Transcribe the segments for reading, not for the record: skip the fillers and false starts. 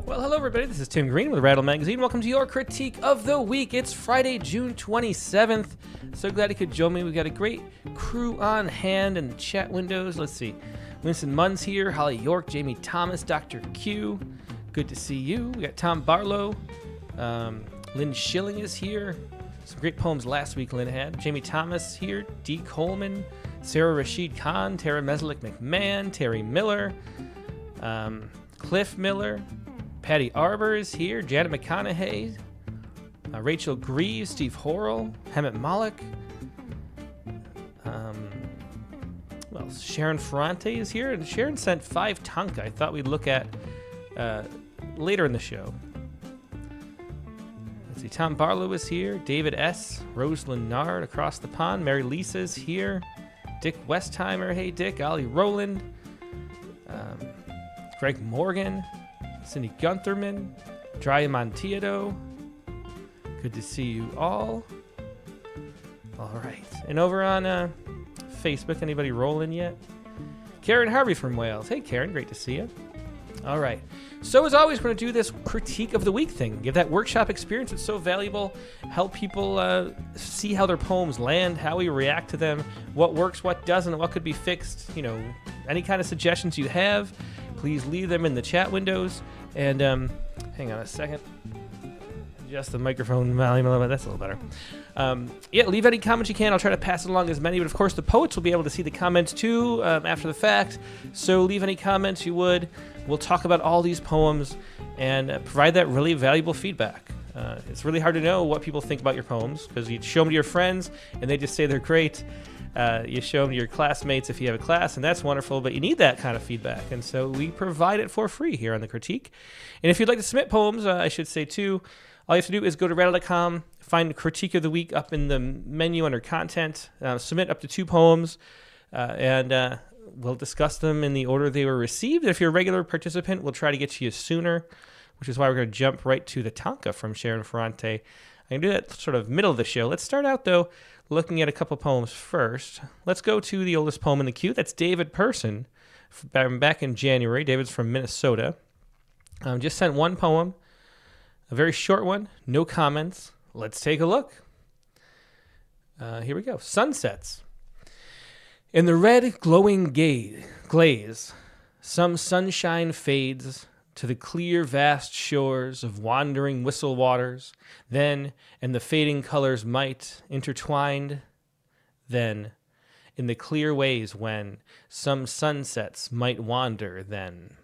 Well, hello everybody, this is Tim Green with Rattle Magazine. Welcome to your critique of the week. It's Friday, June 27th. So glad you could join me. We've got a great crew on hand in the chat windows. Let's see. Winston Munn's here, Holly York, Jamie Thomas, Dr. Q. Good to see you. We got Tom Barlow. Lynn Schilling is here. Some great poems last week Lynn had. Jamie Thomas here, Dee Coleman, Sarah Rashid Khan, Tara Meslick McMahon, Terry Miller, Cliff Miller, Patty Arbor is here, Janet McConaughey, Rachel Greaves, Steve Horrell, Hemet Malik. Well, Sharon Ferrante is here, and Sharon sent 5 Tonka I thought we'd look at later in the show. Let's see, Tom Barlow is here, David S., Rose Lennard across the pond, Mary Lisa's here, Dick Westheimer, hey Dick, Ollie Rowland, Greg Morgan, Cindy Guntherman, Dry Montiado. Good to see you all. All right. And over on Facebook, anybody rolling yet? Karen Harvey from Wales. Hey, Karen, great to see you. All right. So as always, we're going to do this critique of the week thing. Give that workshop experience. It's so valuable. Help people see how their poems land, how we react to them, what works, what doesn't, what could be fixed. You know, any kind of suggestions you have, please leave them in the chat windows. And hang on a second. Adjust the microphone volume a little bit. That's a little better. Yeah, leave any comments you can. I'll try to pass along as many. But, of course, the poets will be able to see the comments, too, after the fact. So leave any comments you would. We'll talk about all these poems and provide that really valuable feedback. It's really hard to know what people think about your poems because you show them to your friends, and they just say they're great. You show them to your classmates if you have a class, and that's wonderful, but you need that kind of feedback, and so we provide it for free here on The Critique. And if you'd like to submit poems, I should say, too, all you have to do is go to rattle.com, find Critique of the Week up in the menu under Content, submit up to 2 poems, and we'll discuss them in the order they were received. If you're a regular participant, we'll try to get to you sooner, which is why we're going to jump right to the Tonka from Sharon Ferrante. I can do that sort of middle of the show. Let's start out, though, looking at a couple poems first. Let's go to the oldest poem in the queue. That's David Person from back in January. David's from Minnesota. Just sent 1 poem, a very short one, no comments. Let's take a look. Here we go. Sunsets. In the red glowing glaze, some sunshine fades to the clear vast shores of wandering whistle waters, then, and the fading colors might, intertwined, then, in the clear ways when some sunsets might wander, then.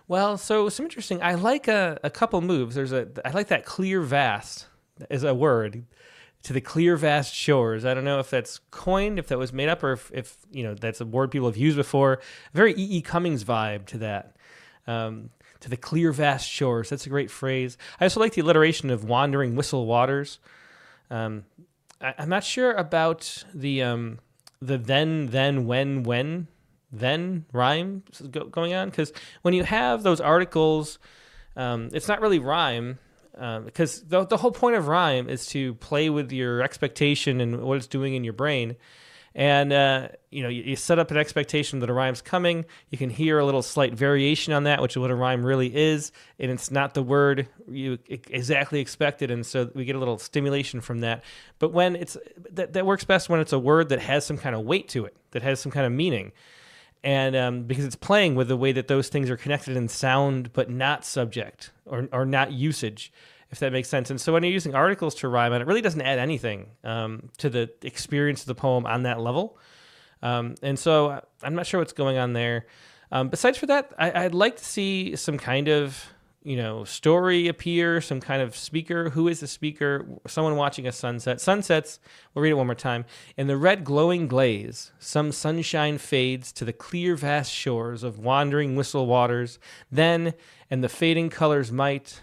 Well, so some interesting, I like a couple moves. I like that clear vast as a word, to the clear vast shores. I don't know if that's coined, if that was made up, or if you know, that's a word people have used before. A very E.E. Cummings vibe to that. To the clear vast shores. That's a great phrase. I also like the alliteration of wandering whistle waters. I'm not sure about the then, when rhyme going on, because when you have those articles, it's not really rhyme, because the whole point of rhyme is to play with your expectation and what it's doing in your brain. And, you set up an expectation that a rhyme's coming. You can hear a little slight variation on that, which is what a rhyme really is. And it's not the word you exactly expected. And so we get a little stimulation from that. But when that works best when it's a word that has some kind of weight to it, that has some kind of meaning. And because it's playing with the way that those things are connected in sound, but not subject or not usage, if that makes sense. And so when you're using articles to rhyme on it, really doesn't add anything to the experience of the poem on that level. And so I'm not sure what's going on there. Besides for that, I'd like to see some kind of, story appear, some kind of speaker. Who is the speaker? Someone watching a sunset. Sunsets, we'll read it one more time. In the red glowing glaze, some sunshine fades to the clear vast shores of wandering whistle waters. Then, and the fading colors might...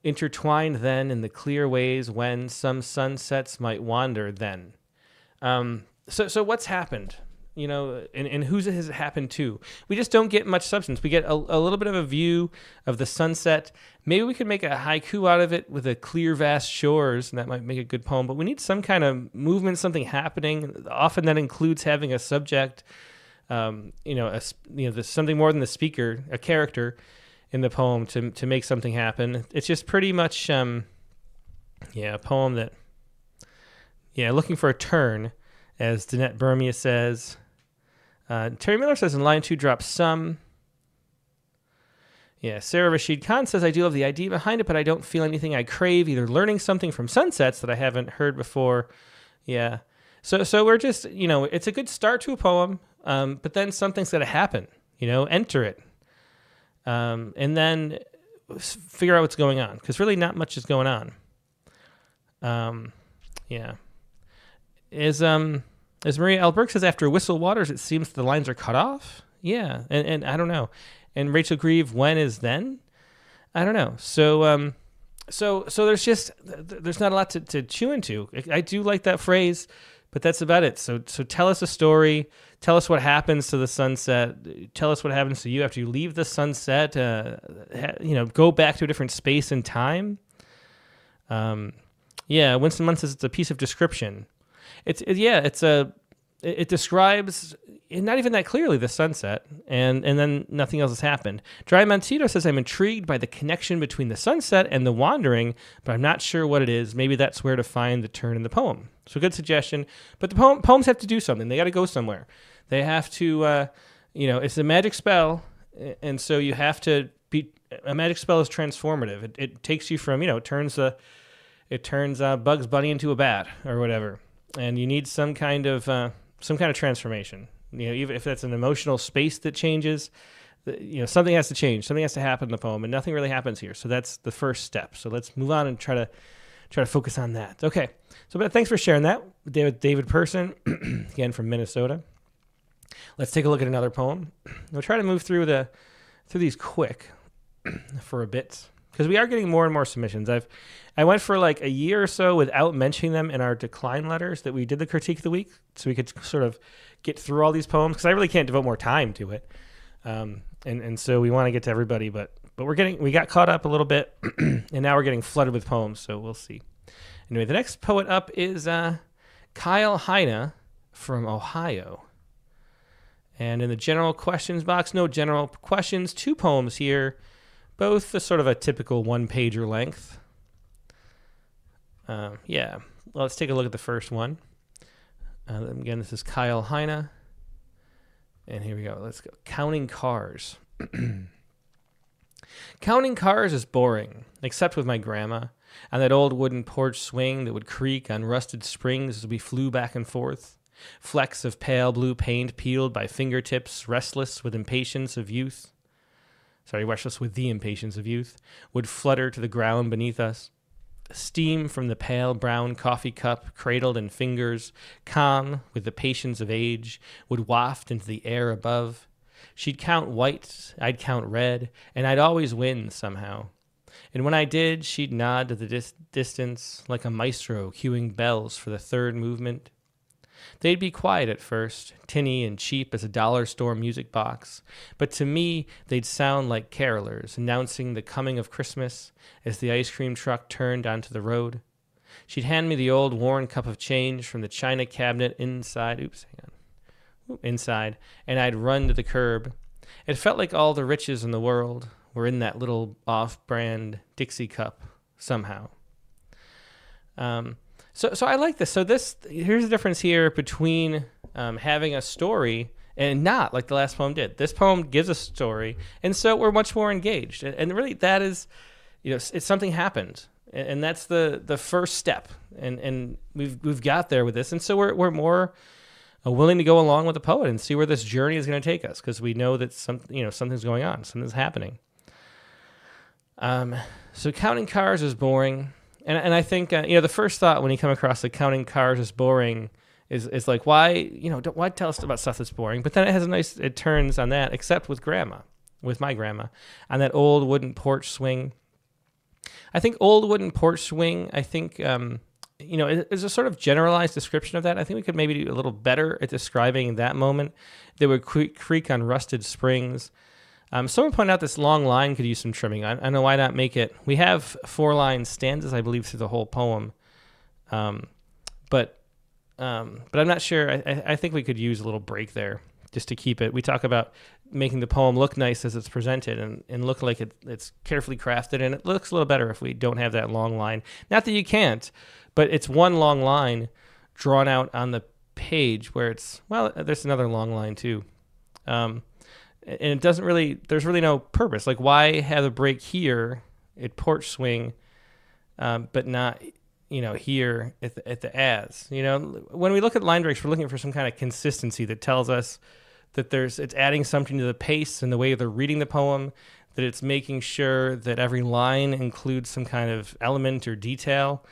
intertwined then in the clear ways when some sunsets might wander then. So what's happened? And who's has it happened to? We just don't get much substance. We get a little bit of a view of the sunset. Maybe we could make a haiku out of it with a clear, vast shores, and that might make a good poem. But we need some kind of movement, something happening. Often that includes having a subject, there's something more than the speaker, a character in the poem to make something happen. It's just pretty much, a poem that, looking for a turn, as Danette Bermia says. Terry Miller says in line 2, drop some. Yeah, Sarah Rashid Khan says, I do love the idea behind it, but I don't feel anything I crave, either learning something from sunsets that I haven't heard before. Yeah. So we're just, it's a good start to a poem, but then something's got to happen, enter it. And then figure out what's going on, because really not much is going on. As Maria L. Burke says, after Whistle Waters, it seems the lines are cut off. Yeah, and I don't know. And Rachel Grieve, when is then? I don't know. So there's not a lot to chew into. I do like that phrase, but that's about it. So tell us a story. Tell us what happens to the sunset. Tell us what happens to you after you leave the sunset. Go back to a different space and time. Winston Munn says it's a piece of description. It describes not even that clearly the sunset, and then nothing else has happened. Dry Montito says, I'm intrigued by the connection between the sunset and the wandering, but I'm not sure what it is. Maybe that's where to find the turn in the poem. So good suggestion. But the poems have to do something. They got to go somewhere. They have to, it's a magic spell, and so you have to be. A magic spell is transformative. It takes you from, it turns Bugs Bunny into a bat or whatever. And you need some kind of transformation. Even if that's an emotional space that changes, something has to change. Something has to happen in the poem, and nothing really happens here. So that's the first step. So let's move on and try to focus on that. Okay. But thanks for sharing that, David Person, again from Minnesota. Let's take a look at another poem. We'll try to move through these quick for a bit, because we are getting more and more submissions. I went for like a year or so without mentioning them in our decline letters that we did the critique of the week, so we could sort of get through all these poems, because I really can't devote more time to it. And so we want to get to everybody, but we got caught up a little bit, and now we're getting flooded with poems, so we'll see. Anyway, the next poet up is Kyle Hina from Ohio. And in the general questions box, no general questions, 2 poems here, both sort of a typical 1-pager length. Let's take a look at the first one. Again, this is Kyle Hina. And here we go. Let's go. Counting cars. Counting cars is boring, except with my grandma, on that old wooden porch swing that would creak on rusted springs as we flew back and forth. Flecks of pale blue paint peeled by fingertips, restless with the impatience of youth, would flutter to the ground beneath us. Steam from the pale brown coffee cup, cradled in fingers, calm with the patience of age, would waft into the air above. She'd count white, I'd count red, and I'd always win somehow. And when I did, she'd nod to the distance like a maestro cueing bells for the third movement. They'd be quiet at first, tinny and cheap as a dollar store music box, but to me they'd sound like carolers announcing the coming of Christmas as the ice cream truck turned onto the road. She'd hand me the old worn cup of change from the china cabinet inside, and I'd run to the curb. It felt like all the riches in the world were in that little off-brand Dixie cup somehow. So I like this. So here's the difference here between having a story and not like the last poem did. This poem gives a story, and so we're much more engaged. And really, that is, it's something happened, and that's the first step. And we've got there with this, and so we're more willing to go along with the poet and see where this journey is going to take us, because we know that something's going on, something's happening. So counting cars is boring. And I think, the first thought when you come across the counting cars is boring is like, why tell us about stuff that's boring? But then it turns on that, except with my grandma, on that old wooden porch swing. I think old wooden porch swing, I think, is a sort of generalized description of that. I think we could maybe do a little better at describing that moment. They would creak on rusted springs. Someone pointed out this long line could use some trimming. I don't know why not make it. We have 4-line stanzas, I believe, through the whole poem. But I'm not sure. I think we could use a little break there just to keep it. We talk about making the poem look nice as it's presented and look like it's carefully crafted, and it looks a little better if we don't have that long line. Not that you can't, but it's one long line drawn out on the page where there's another long line too. And it doesn't really, there's really no purpose. Like, why have a break here at porch swing, but not, here at the as? When we look at line breaks, we're looking for some kind of consistency that tells us that it's adding something to the pace and the way they're reading the poem, that it's making sure that every line includes some kind of element or detail,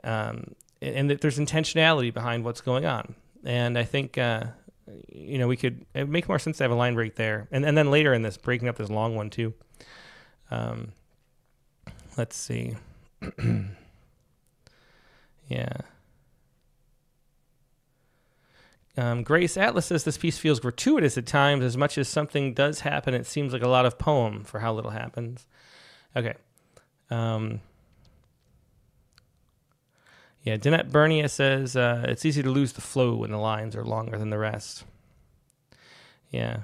and that there's intentionality behind what's going on. And I think, it would make more sense to have a line break there. And then later in this, breaking up this long one too. Let's see. Yeah. Grace Atlas says this piece feels gratuitous at times. As much as something does happen, it seems like a lot of poem for how little happens. Okay. Danette Bernia says it's easy to lose the flow when the lines are longer than the rest. Yeah.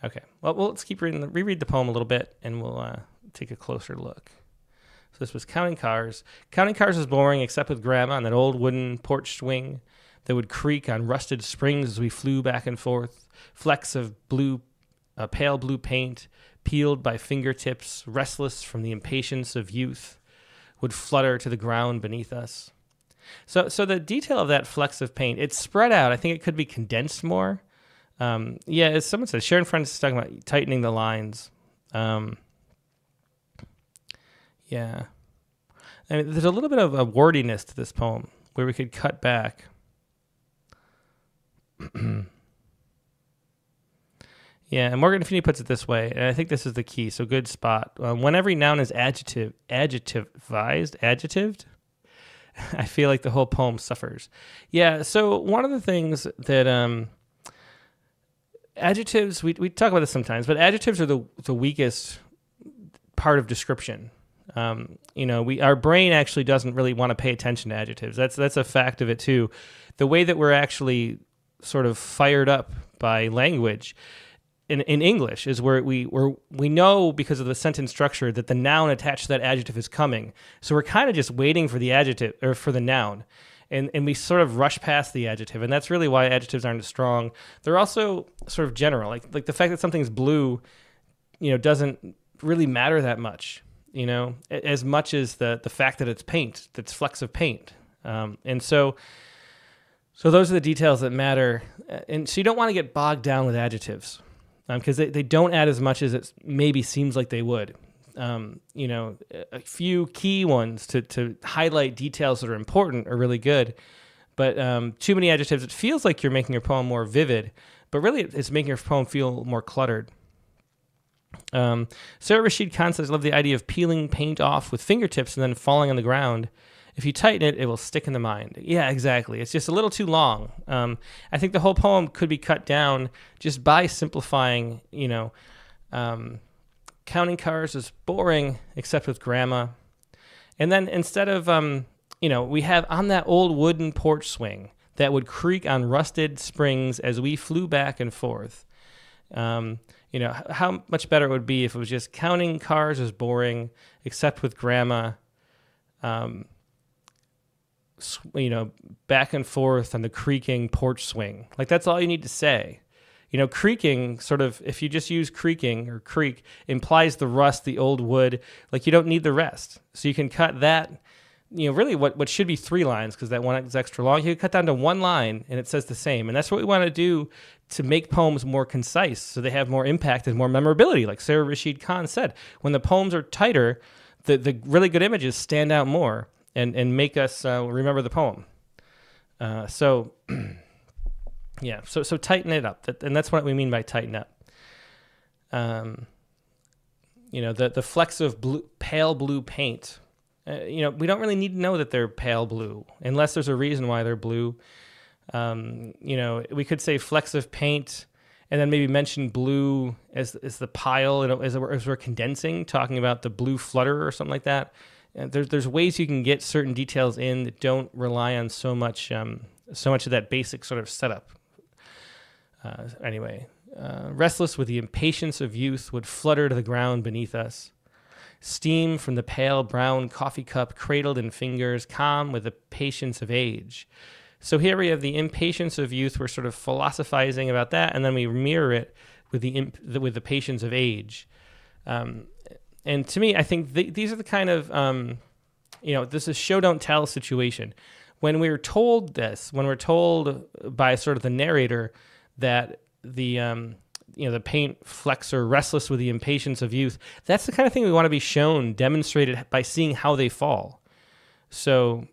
Okay. Well, let's keep reread the poem a little bit, and we'll take a closer look. So this was Counting Cars. Counting cars is boring, except with Grandma on that old wooden porch swing that would creak on rusted springs as we flew back and forth. Flecks of pale blue paint, peeled by fingertips, restless from the impatience of youth, would flutter to the ground beneath us. So the detail of that flecks of paint, it's spread out. I think it could be condensed more. As someone says, Sharon Friends is talking about tightening the lines. There's a little bit of a wordiness to this poem where we could cut back. And Morgan Feeney puts it this way, and I think this is the key, so good spot. When every noun is adjectived, I feel like the whole poem suffers. Yeah, so one of the things that adjectives, we talk about this sometimes, but adjectives are the weakest part of description. Our brain actually doesn't really want to pay attention to adjectives. That's a fact of it too. The way that we're actually sort of fired up by language in English is where we know, because of the sentence structure, that the noun attached to that adjective is coming. So we're kind of just waiting for the adjective or for the noun. And we sort of rush past the adjective. And that's really why adjectives aren't as strong. They're also sort of general. Like the fact that something's blue, doesn't really matter that much, as much as the fact that it's paint, that's flecks of paint. And so those are the details that matter. And so you don't want to get bogged down with adjectives, because they don't add as much as it maybe seems like they would. A few key ones to highlight details that are important are really good. But too many adjectives, it feels like you're making your poem more vivid, but really it's making your poem feel more cluttered. Sarah Rashid Khan says, I love the idea of peeling paint off with fingertips and then falling on the ground. If you tighten it, it will stick in the mind. Yeah, exactly. It's just a little too long. I think the whole poem could be cut down just by simplifying, counting cars is boring, except with Grandma. And then instead of, we have on that old wooden porch swing that would creak on rusted springs as we flew back and forth. How much better it would be if it was just counting cars is boring, except with Grandma. Back and forth on the creaking porch swing. Like, that's all you need to say. Creaking, sort of, if you just use creaking or creak, implies the rust, the old wood. Like, you don't need the rest. So you can cut that, really what should be 3 lines, because that one is extra long. You can cut down to 1 line, and it says the same. And that's what we want to do to make poems more concise, so they have more impact and more memorability. Like Sarah Rashid Khan said, when the poems are tighter, the really good images stand out more and make us remember the poem. So tighten it up. And that's what we mean by tighten up. The flecks of pale blue paint we don't really need to know that they're pale blue unless there's a reason why they're blue. We could say flecks of paint and then maybe mention blue as the pile, as we're condensing, talking about the blue flutter or something like that. There's ways you can get certain details in that don't rely on so much of that basic sort of setup. Restless with the impatience of youth would flutter to the ground beneath us. Steam from the pale brown coffee cup cradled in fingers, calm with the patience of age. So here we have the impatience of youth. We're sort of philosophizing about that, and then we mirror it with the patience of age. And to me, I think these are the kind of, this is show don't tell situation. When we're told by sort of the narrator that the paint flecks are restless with the impatience of youth, that's the kind of thing we want to be shown, demonstrated by seeing how they fall. So,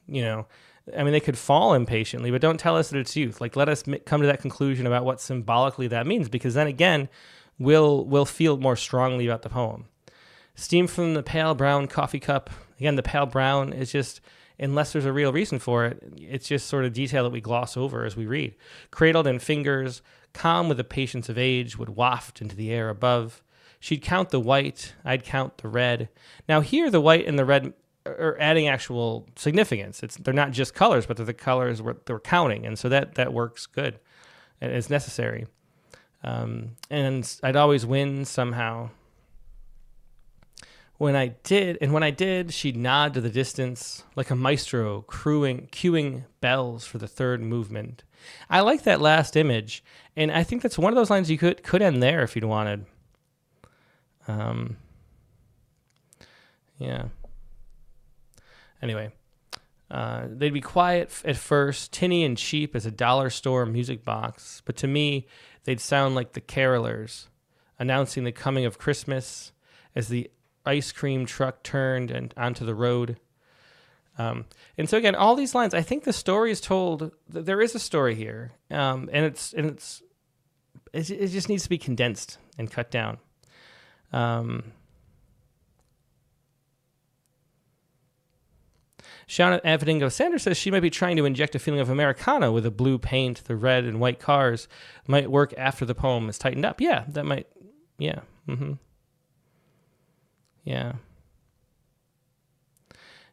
they could fall impatiently, but don't tell us that it's youth. Like, let us come to that conclusion about what symbolically that means, because then again, we'll feel more strongly about the poem. Steam from the pale brown coffee cup. Again, the pale brown is just, unless there's a real reason for it, it's just sort of detail that we gloss over as we read. Cradled in fingers, calm with the patience of age, would waft into the air above. She'd count the white, I'd count the red. Now here, the white and the red are adding actual significance. They're not just colors, but they're the colors they're counting, and so that works good and is necessary. And I'd always win somehow. When I did, she'd nod to the distance like a maestro cueing bells for the third movement. I like that last image, and I think that's one of those lines you could end there if you'd wanted. Yeah. Anyway, they'd be quiet at first, tinny and cheap as a dollar store music box, but to me, they'd sound like the carolers, announcing the coming of Christmas as the ice cream truck turned and onto the road. And so again, all these lines, I think the story is told. There is a story here, and it just needs to be condensed and cut down. Sharon Avedingo Sanders says she might be trying to inject a feeling of Americana with the blue paint. The red and white cars might work after the poem is tightened up. Yeah, that might. Yeah. Mm-hmm. Yeah.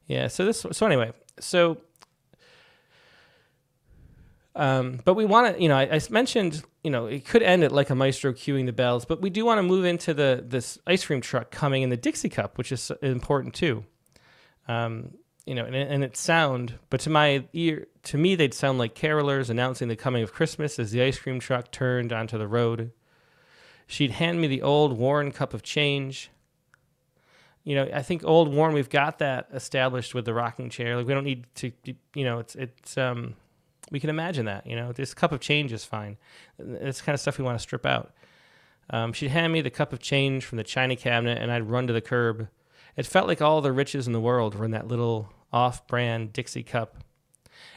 Yeah. But we want to, I mentioned, it could end at like a maestro cueing the bells, but we do want to move into this ice cream truck coming in the Dixie cup, which is important too. And its sound, but to my ear, to me, they'd sound like carolers announcing the coming of Christmas as the ice cream truck turned onto the road. She'd hand me the old worn cup of change. I think old worn, we've got that established with the rocking chair. Like, we don't need to, we can imagine that, this cup of change is fine. It's the kind of stuff we want to strip out. She'd hand me the cup of change from the china cabinet and I'd run to the curb. It felt like all the riches in the world were in that little off-brand Dixie cup.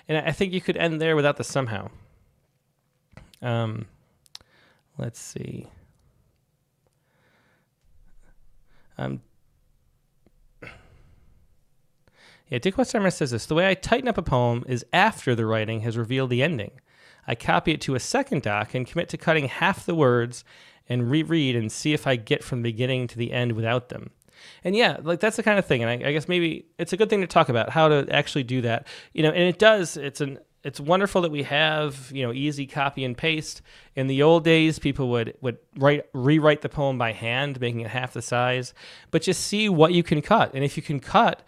And I think you could end there without the somehow. Let's see. Dick Westheimer says this: the way I tighten up a poem is after the writing has revealed the ending. I copy it to a second doc and commit to cutting half the words and reread and see if I get from the beginning to the end without them. And yeah, like that's the kind of thing. And I guess maybe it's a good thing to talk about how to actually do that. And it does. It's wonderful that we have, easy copy and paste. In the old days, people would rewrite the poem by hand, making it half the size. But just see what you can cut. And if you can cut,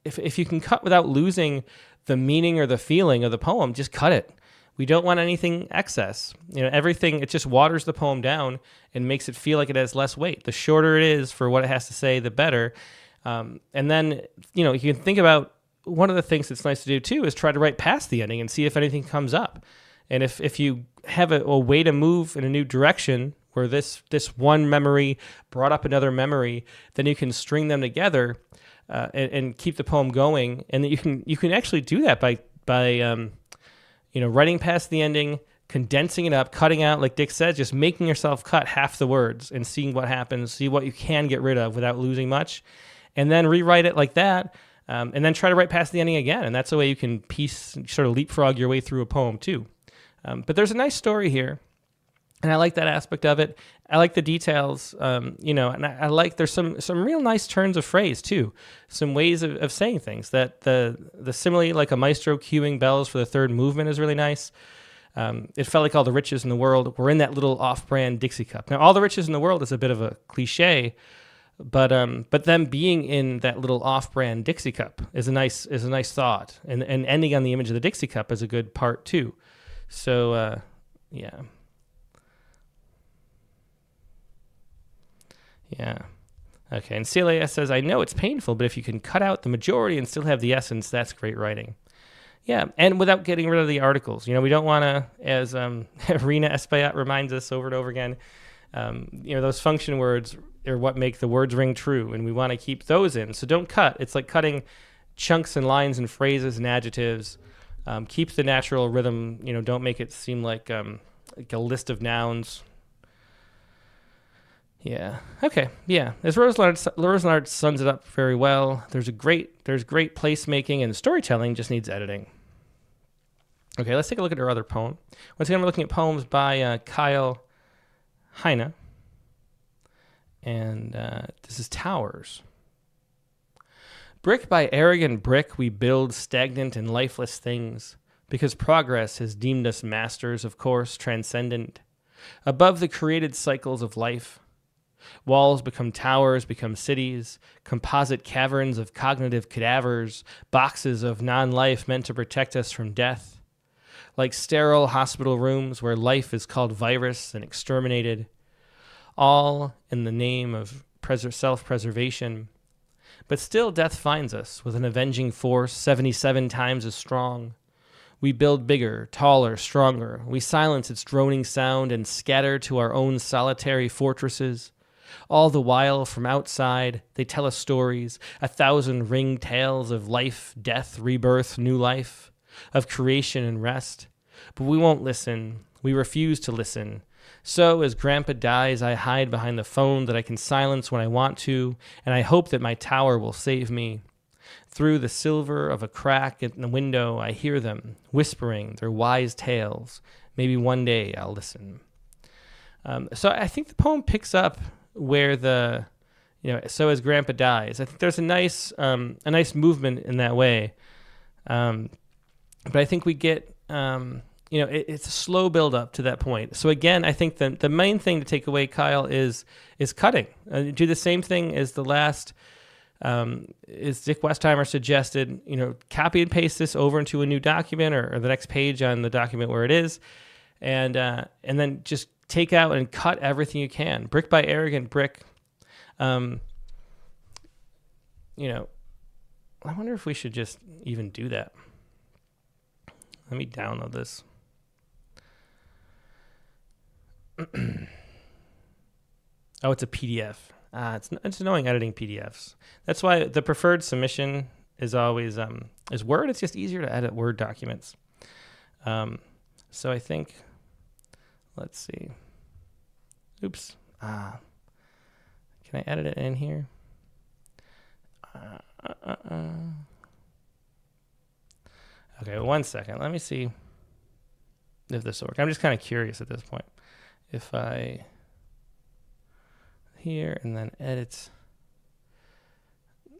if you can cut without losing the meaning or the feeling of the poem, just cut it. We don't want anything excess. Everything, it just waters the poem down and makes it feel like it has less weight. The shorter it is for what it has to say, the better. And then, you can think about one of the things that's nice to do too is try to write past the ending and see if anything comes up. And if you have a way to move in a new direction where this one memory brought up another memory, then you can string them together and keep the poem going. And you can actually do that by writing past the ending, condensing it up, cutting out, like Dick said, just making yourself cut half the words and seeing what happens, see what you can get rid of without losing much, and then rewrite it like that, and then try to write past the ending again. And that's the way you can sort of leapfrog your way through a poem too. But there's a nice story here, and I like that aspect of it. I like the details, and I like there's some real nice turns of phrase too, some ways of saying things. That the simile, like a maestro cueing bells for the third movement, is really nice. It felt like all the riches in the world were in that little off-brand Dixie cup. Now, all the riches in the world is a bit of a cliche, but them being in that little off-brand Dixie cup is a nice thought, and ending on the image of the Dixie cup is a good part too. So yeah. Okay, and CLAS says, I know it's painful, but if you can cut out the majority and still have the essence, that's great writing. Yeah, and without getting rid of the articles. We don't want to, as Rena Espaillat reminds us over and over again, those function words are what make the words ring true, and we want to keep those in. So don't cut. It's like cutting chunks and lines and phrases and adjectives. Keep the natural rhythm. Don't make it seem like a list of nouns. Yeah. Okay. Yeah. As Rosenard sums it up very well. There's great placemaking, and storytelling just needs editing. Okay, let's take a look at our other poem. Once again, we're looking at poems by Kyle Hina, and this is Towers. Brick by arrogant brick, we build stagnant and lifeless things, because progress has deemed us masters, of course, transcendent, above the created cycles of life. Walls become towers, become cities, composite caverns of cognitive cadavers, boxes of non-life meant to protect us from death. Like sterile hospital rooms where life is called virus and exterminated, all in the name of self-preservation. But still death finds us with an avenging force 77 times as strong. We build bigger, taller, stronger. We silence its droning sound and scatter to our own solitary fortresses. All the while, from outside, they tell us stories, 1,000 ringed tales of life, death, rebirth, new life, of creation and rest. But we won't listen. We refuse to listen. So, as Grandpa dies, I hide behind the phone that I can silence when I want to, and I hope that my tower will save me. Through the silver of a crack in the window, I hear them, whispering their wise tales. Maybe one day I'll listen. So I think the poem picks up where so as Grandpa dies. I think there's a nice movement in that way. But I think we get, it's a slow build up to that point. So again, I think the main thing to take away, Kyle, is cutting. Do the same thing as the last, as Dick Westheimer suggested, copy and paste this over into a new document or the next page on the document where it is. And then just take out and cut everything you can. Brick by arrogant brick. I wonder if we should just even do that. Let me download this. Oh, it's a PDF. It's annoying editing PDFs. That's why the preferred submission is always is Word. It's just easier to edit Word documents. So I think, let's see. Oops. Can I edit it in here? Okay, 1 second. Let me see if this will work. I'm just kind of curious at this point. If I here and then edit.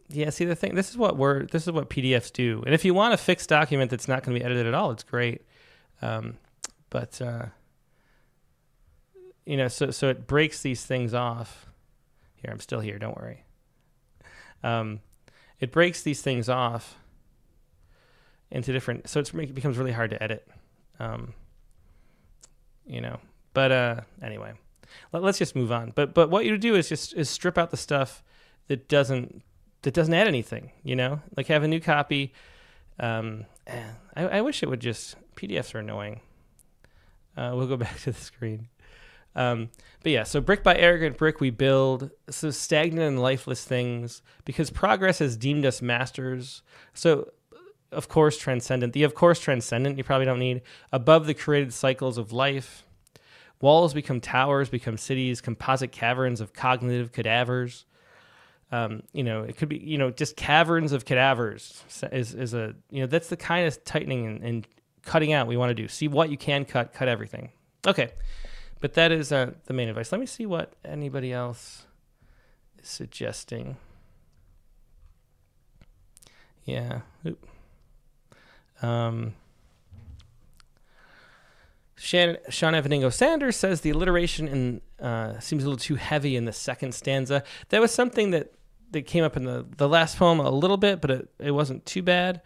Yeah, see the thing. This is what PDFs do. And if you want a fixed document that's not going to be edited at all, it's great. So it breaks these things off. Here, I'm still here. Don't worry. It breaks these things off into different. So it becomes really hard to edit. Anyway, let's just move on. But what you do is just strip out the stuff that doesn't add anything. Like have a new copy. I wish it would just. PDFs are annoying. We'll go back to the screen. But yeah, so brick by arrogant brick we build, so stagnant and lifeless things, because progress has deemed us masters. So, of course, transcendent. The of course transcendent you probably don't need. Above the created cycles of life. Walls become towers, become cities, composite caverns of cognitive cadavers. It could be, just caverns of cadavers is a, that's the kind of tightening and cutting out we want to do. See what you can cut everything. Okay. But that is the main advice. Let me see what anybody else is suggesting. Yeah. Sean Evaningo Sanders says the alliteration seems a little too heavy in the second stanza. That was something that came up in the last poem a little bit, but it wasn't too bad.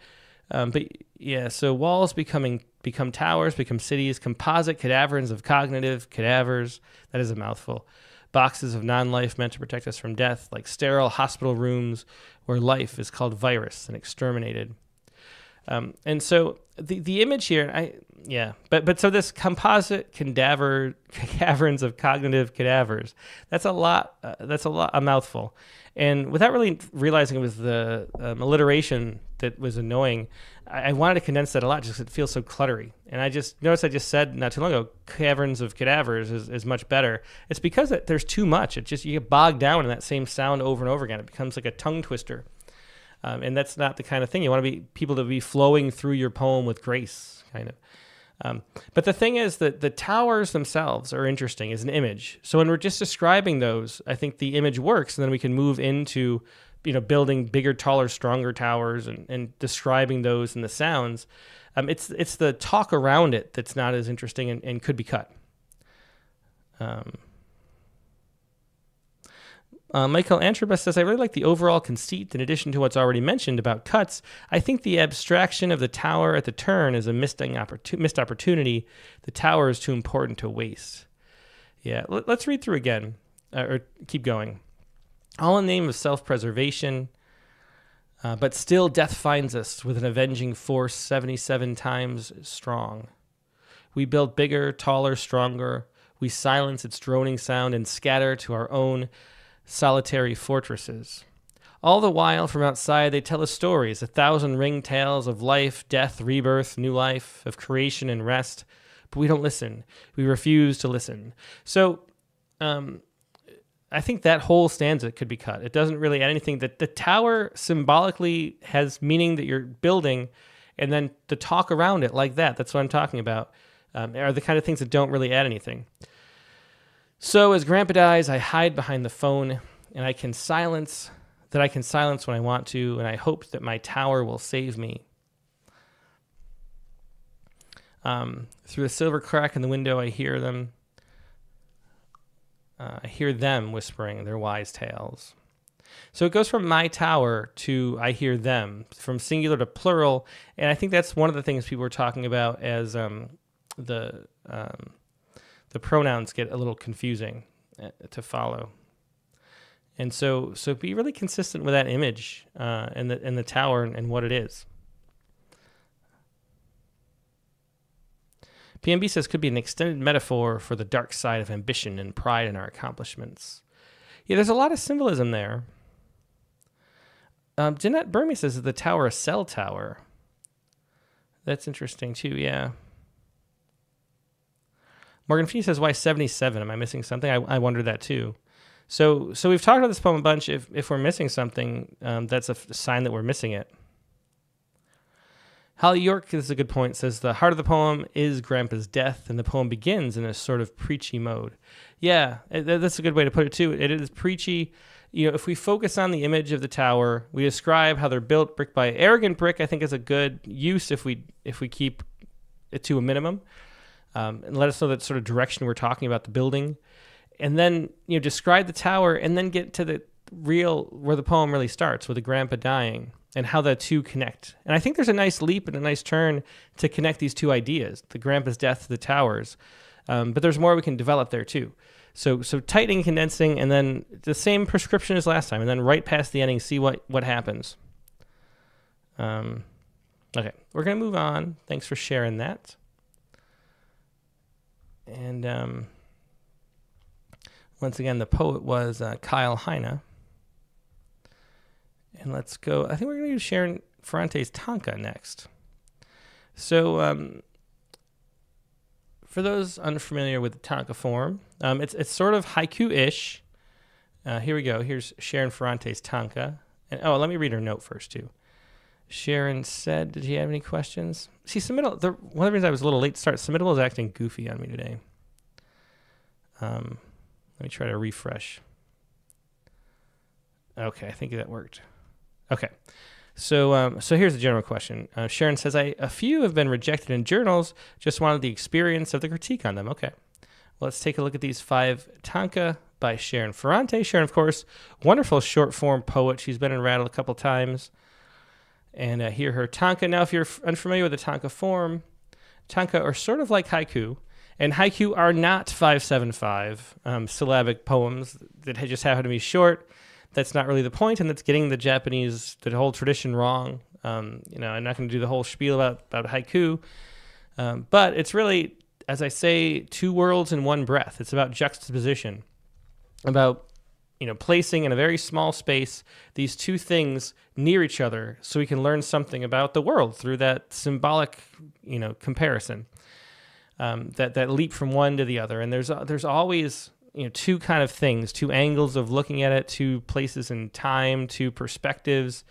But yeah, so walls become towers, become cities, composite cadaverns of cognitive cadavers. That is a mouthful. Boxes of non-life meant to protect us from death, like sterile hospital rooms where life is called virus and exterminated. And so the image here, but so this composite caverns of cognitive cadavers, that's a mouthful. And without really realizing it was the alliteration that was annoying, I wanted to condense that a lot just because it feels so cluttery. And I just said not too long ago, caverns of cadavers is much better. It's because there's too much. You get bogged down in that same sound over and over again. It becomes like a tongue twister. And that's not the kind of thing. You want people to be flowing through your poem with grace, kind of. But the thing is that the towers themselves are interesting as an image. So when we're just describing those, I think the image works, and then we can move into, building bigger, taller, stronger towers and describing those and the sounds. It's the talk around it that's not as interesting and could be cut. Michael Antrobus says, I really like the overall conceit in addition to what's already mentioned about cuts. I think the abstraction of the tower at the turn is a missed opportunity. The tower is too important to waste. Yeah, let's read through again, or keep going. All in the name of self-preservation, but still death finds us with an avenging force 77 times strong. We build bigger, taller, stronger. We silence its droning sound and scatter to our own solitary fortresses. All the while, from outside, they tell us stories, 1,000 ring tales of life, death, rebirth, new life, of creation and rest. But we don't listen. We refuse to listen. So, I think that whole stanza could be cut. It doesn't really add anything. The tower symbolically has meaning that you're building, and then the talk around it like that's what I'm talking about, are the kind of things that don't really add anything. So as Grandpa dies, I hide behind the phone, and I can silence when I want to, and I hope that my tower will save me. Through a silver crack in the window, I hear them. I hear them whispering their wise tales. So it goes from my tower to I hear them, from singular to plural, and I think that's one of the things people were talking about as the pronouns get a little confusing to follow. And so be really consistent with that image and the tower and what it is. PMB says could be an extended metaphor for the dark side of ambition and pride in our accomplishments. Yeah, there's a lot of symbolism there. Jeanette Burmy says that the tower a cell tower. That's interesting too, yeah. Morgan Fee says, why 77? Am I missing something? I wondered that too. So we've talked about this poem a bunch. If we're missing something, that's a sign that we're missing it. Holly York, this is a good point, says the heart of the poem is Grandpa's death, and the poem begins in a sort of preachy mode. Yeah, that's a good way to put it too. It is preachy. If we focus on the image of the tower, we describe how they're built brick by arrogant brick. I think is a good use if we keep it to a minimum. And let us know that sort of direction we're talking about the building. And then, describe the tower and then get to the real, where the poem really starts, with the grandpa dying and how the two connect. And I think there's a nice leap and a nice turn to connect these two ideas, the grandpa's death to the towers. But there's more we can develop there too. So tightening, condensing, and then the same prescription as last time, and then right past the ending, see what happens. Okay, we're going to move on. Thanks for sharing that. And once again, the poet was Kyle Hina. And let's go. I think we're going to do Sharon. Ferrante's tanka next. So for those unfamiliar with the tanka form, it's sort of haiku-ish. Here we go. Here's Sharon Ferrante's tanka. And let me read her note first too. Sharon said, did you have any questions? See, one of the reasons I was a little late to start, Submittable is acting goofy on me today. Let me try to refresh. Okay, I think that worked. Okay. So here's the general question. Sharon says, a few have been rejected in journals, just wanted the experience of the critique on them. Okay. Well, let's take a look at these 5 tanka by Sharon Ferrante. Sharon, of course, wonderful short form poet. She's been in Rattle a couple times. And hear her tanka. Now, if you're unfamiliar with the tanka form, tanka are sort of like haiku. And haiku are not 575 syllabic poems that just happen to be short. That's not really the point, and that's getting the whole tradition wrong. I'm not going to do the whole spiel about haiku. But it's really, as I say, 2 worlds in one breath. It's about juxtaposition, about placing in a very small space these 2 things near each other so we can learn something about the world through that symbolic, comparison, that leap from one to the other. And there's always, 2 kind of things, 2 angles of looking at it, 2 places in time, 2 perspectives,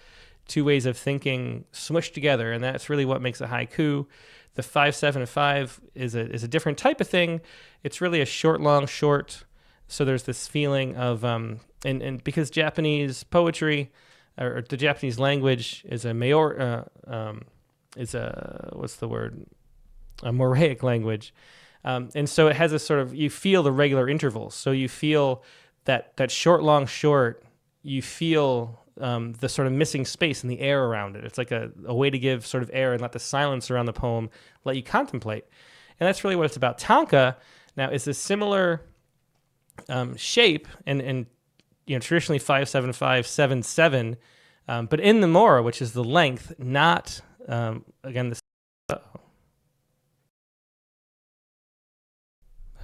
2 ways of thinking smushed together. And that's really what makes a haiku. The 575 is a different type of thing. It's really a short, long, short. So there's this feeling of, and because Japanese poetry or the Japanese language is a Moraic language. And so it has a sort of, you feel the regular intervals. So you feel that short, long, short, you feel the sort of missing space in the air around it. It's like a way to give sort of air and let the silence around the poem let you contemplate. And that's really what it's about. Tanka, now, is a similar shape, and traditionally 575, 77, but in the mora, which is the length, not again this.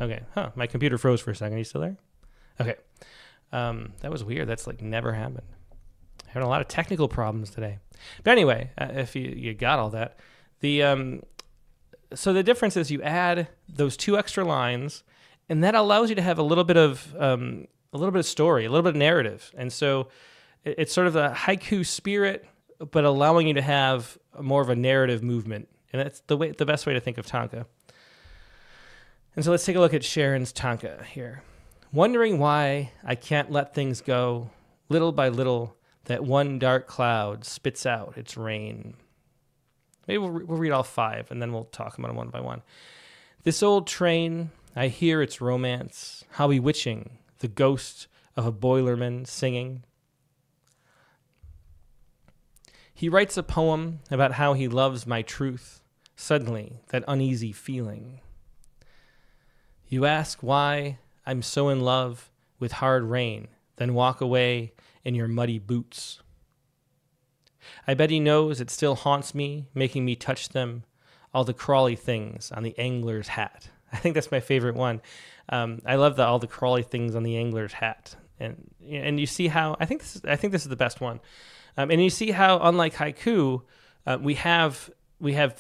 Okay, my computer froze for a second. Are you still there? Okay, that was weird. That's never happened. Having a lot of technical problems today. But anyway, if you got all that, so the difference is you add those 2 extra lines. And that allows you to have a little bit of story, a little bit of narrative. And so it's sort of the haiku spirit, but allowing you to have more of a narrative movement. And that's the best way to think of tanka. And so let's take a look at Sharon's tanka here. Wondering why I can't let things go, little by little, that one dark cloud spits out its rain. Maybe we'll read all 5, and then we'll talk about them one by one. This old train, I hear its romance, how bewitching, the ghost of a boilerman singing. He writes a poem about how he loves my truth, suddenly that uneasy feeling. You ask why I'm so in love with hard rain, then walk away in your muddy boots. I bet he knows it still haunts me, making me touch them, all the crawly things on the angler's hat. I think that's my favorite one. I love all the crawly things on the angler's hat, and you see how I think this is the best one, and you see how unlike haiku, we have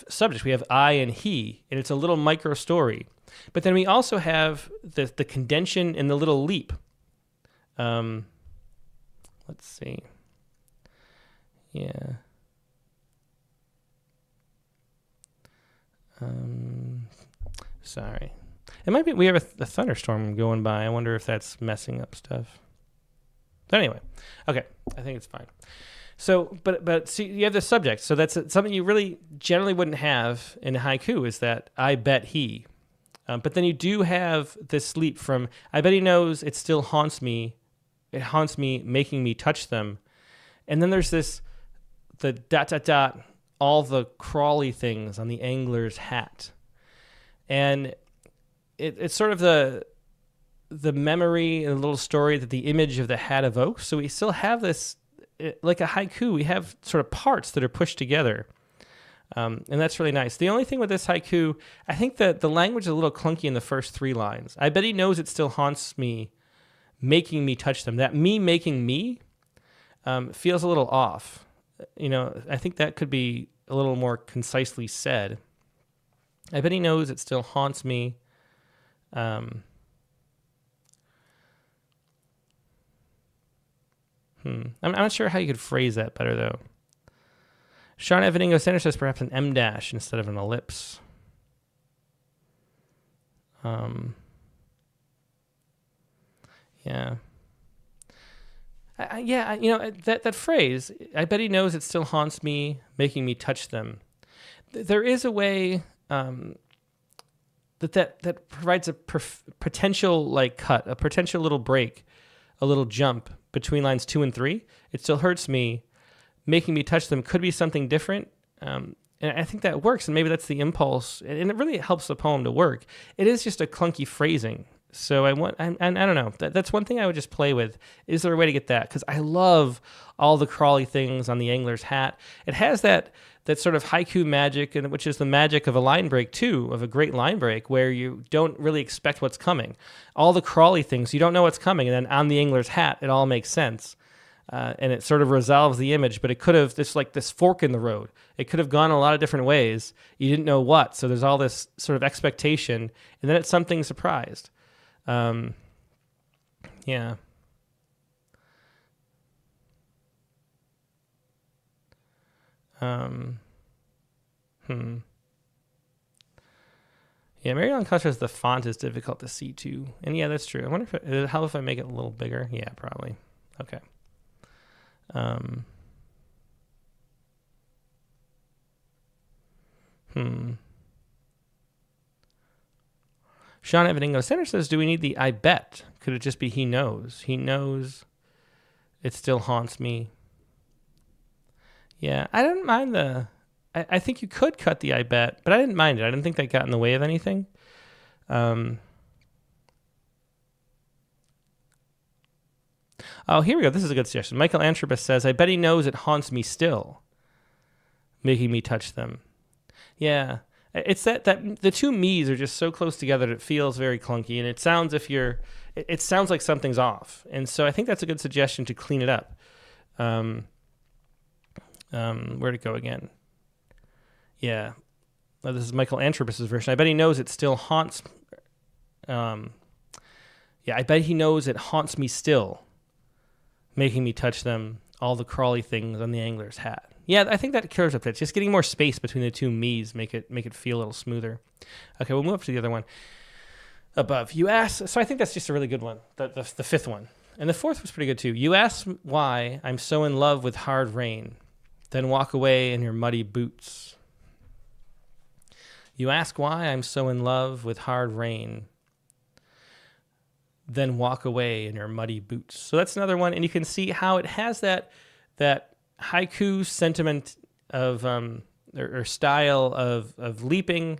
subjects. We have I and he, and it's a little micro story, but then we also have the condension and the little leap. Let's see, yeah. Sorry. It might be we have a thunderstorm going by. I wonder if that's messing up stuff. But anyway, okay, I think it's fine. So, but see, you have the subject. So that's something you really generally wouldn't have in haiku, is that I bet he. But then you do have this leap from I bet he knows it still haunts me. It haunts me, making me touch them. And then there's the ... all the crawly things on the angler's hat. And it's sort of the memory and the little story that the image of the hat evokes. So we still have this, like a haiku, we have sort of parts that are pushed together. And that's really nice. The only thing with this haiku, I think that the language is a little clunky in the first 3 lines. I bet he knows it still haunts me, making me touch them. That me making me feels a little off. I think that could be a little more concisely said. I bet he knows it still haunts me. I'm not sure how you could phrase that better, though. Sean Evaningo Center says perhaps an M dash instead of an ellipse. Yeah. That phrase, I bet he knows it still haunts me, making me touch them. There is a way that provides a potential like cut, a potential little break, a little jump between lines 2 and 3. It still hurts me, making me touch them could be something different. And I think that works, and maybe that's the impulse, and it really helps the poem to work. It is just a clunky phrasing. So I don't know. That's one thing I would just play with. Is there a way to get that? Because I love all the crawly things on the angler's hat. It has that sort of haiku magic, and which is the magic of a line break too, of a great line break, where you don't really expect what's coming. All the crawly things, you don't know what's coming, and then on the angler's hat, it all makes sense. And it sort of resolves the image, but it could have, this like this fork in the road. It could have gone a lot of different ways. You didn't know what, so there's all this sort of expectation, and then it's something surprised. Yeah. Yeah, Mary Ellen Clutch says the font is difficult to see too. And yeah, that's true. I wonder if it help if I make it a little bigger. Yeah, probably. Okay. Sean Evaningo Center says, do we need the I bet? Could it just be he knows? He knows it still haunts me. Yeah, I didn't mind I think you could cut the I bet, but I didn't mind it. I didn't think that got in the way of anything. Oh, here we go. This is a good suggestion. Michael Antropus says, I bet he knows it haunts me still, making me touch them. Yeah. It's that the two me's are just so close together that it feels very clunky, and it sounds it sounds like something's off. And so I think that's a good suggestion to clean it up. Where'd it go again? Yeah. This is Michael Antropus's version. I bet he knows it still haunts. I bet he knows it haunts me still, making me touch them, all the crawly things on the angler's hat. Yeah, I think that clears up that. Just getting more space between the two me's make it feel a little smoother. Okay, we'll move up to the other one above. You ask, so I think that's just a really good one, the fifth one. And the fourth was pretty good too. You ask why I'm so in love with hard rain, then walk away in your muddy boots. You ask why I'm so in love with hard rain, then walk away in your muddy boots. So that's another one, and you can see how it has that haiku sentiment of or style of leaping,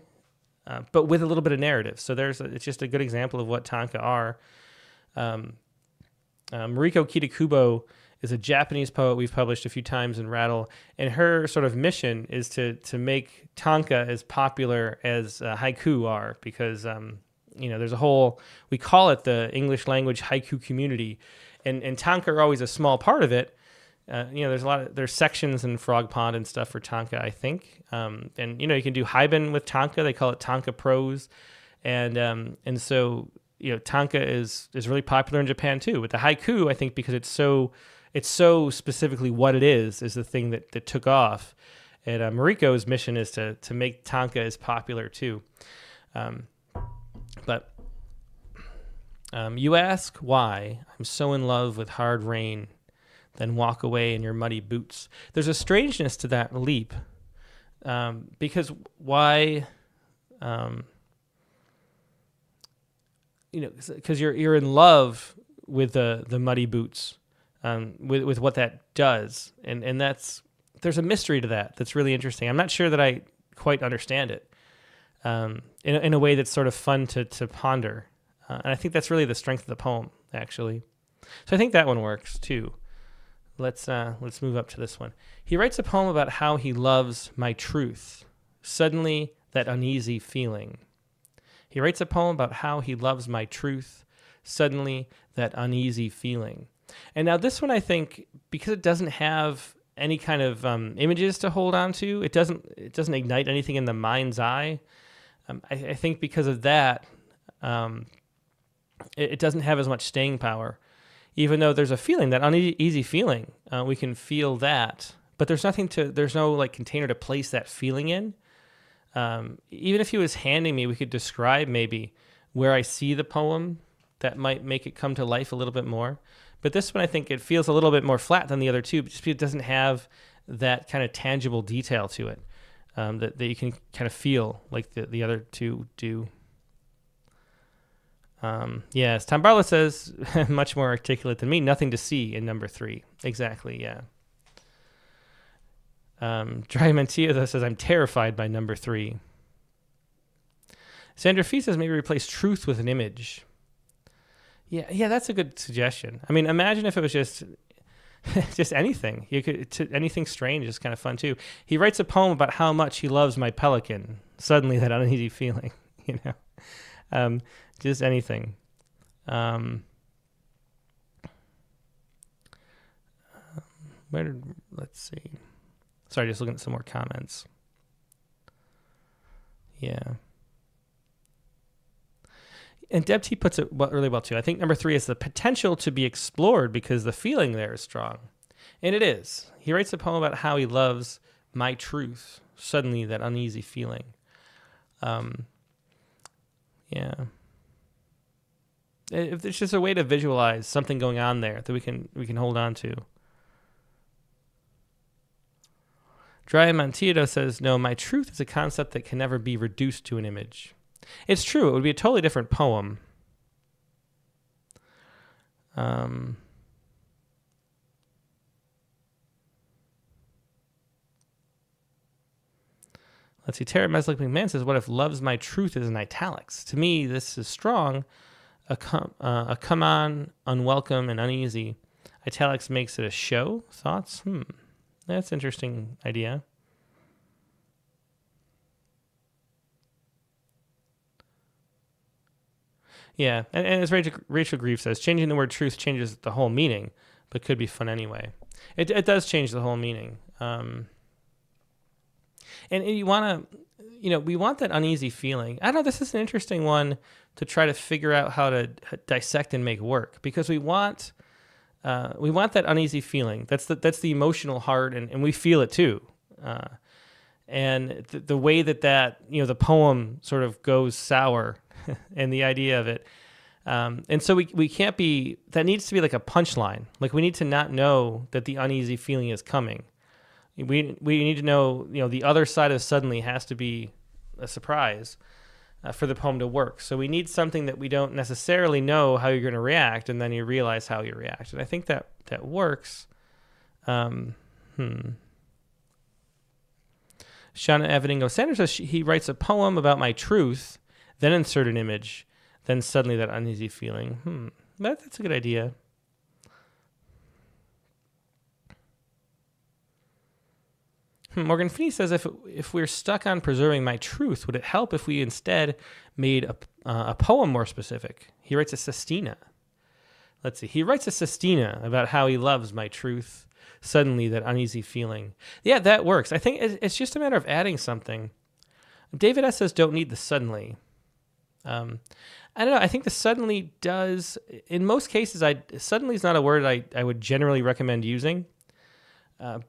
but with a little bit of narrative. So it's just a good example of what tanka are. Mariko Kitakubo is a Japanese poet we've published a few times in Rattle, and her sort of mission is to make tanka as popular as haiku are, because there's a whole, we call it the English language haiku community, and tanka are always a small part of it. There's sections in Frog Pond and stuff for tanka, I think. And you can do Haiben with tanka. They call it tanka prose. And so, tanka is really popular in Japan too. With the haiku, I think because it's so specifically what it is the thing that took off. And Mariko's mission is to make tanka as popular too. But you ask why I'm so in love with hard rain, then walk away in your muddy boots. There's a strangeness to that leap, because why? Because you're in love with the muddy boots, with what that does, and there's a mystery to that that's really interesting. I'm not sure that I quite understand it, in a way that's sort of fun to ponder, and I think that's really the strength of the poem, actually. So I think that one works too. Let's move up to this one. He writes a poem about how he loves my truth. Suddenly, that uneasy feeling. He writes a poem about how he loves my truth. Suddenly, that uneasy feeling. And now this one, I think, because it doesn't have any kind of images to hold on to. It doesn't ignite anything in the mind's eye. I think because of that, it doesn't have as much staying power. Even though there's a feeling, that uneasy feeling, we can feel that, but there's no like container to place that feeling in. Even if he was handing me, we could describe maybe where I see the poem that might make it come to life a little bit more. But this one, I think it feels a little bit more flat than the other two, just because it doesn't have that kind of tangible detail to it that you can kind of feel like the other two do. Yes, Tom Barlow says, much more articulate than me, nothing to see in number 3. Exactly, yeah. Dry Mentio, though, says, I'm terrified by number 3. Sandra Fee says, maybe replace truth with an image. Yeah, that's a good suggestion. I mean, imagine if it was just anything. Anything strange is kind of fun, too. He writes a poem about how much he loves my pelican. Suddenly, that uneasy feeling, just anything. Let's see. Sorry, just looking at some more comments. Yeah. And Deb T puts it really well, too. I think number 3 is the potential to be explored because the feeling there is strong. And it is. He writes a poem about how he loves my truth. Suddenly, that uneasy feeling. Yeah. It's just a way to visualize something going on there that we can hold on to. Dry Montito says, no, my truth is a concept that can never be reduced to an image. It's true. It would be a totally different poem. Let's see. Tara Meslick McMahon says, what if love's my truth is in italics? To me, this is strong. A come on, unwelcome, and uneasy. Italics makes it a show. Thoughts? That's an interesting idea. Yeah, and as Rachel Grieve says, changing the word truth changes the whole meaning, but could be fun anyway. It does change the whole meaning. And you want to, we want that uneasy feeling. I don't know, this is an interesting one to try to figure out how to dissect and make work, because we want that uneasy feeling. That's the emotional heart, and we feel it too. And the way that the poem sort of goes sour and the idea of it. And so we can't be, that needs to be like a punchline. Like we need to not know that the uneasy feeling is coming. We need to know, the other side of suddenly has to be a surprise for the poem to work. So we need something that we don't necessarily know how you're going to react, and then you realize how you react. And I think that works. Shauna Evaningo Sanders says he writes a poem about my truth, then insert an image, then suddenly that uneasy feeling. That's a good idea. Morgan Feeney says, if we're stuck on preserving my truth, would it help if we instead made a poem more specific? He writes a sestina. Let's see. He writes a sestina about how he loves my truth. Suddenly, that uneasy feeling. Yeah, that works. I think it's just a matter of adding something. David S. says, don't need the suddenly. I don't know. I think the suddenly does, in most cases, suddenly is not a word I would generally recommend using.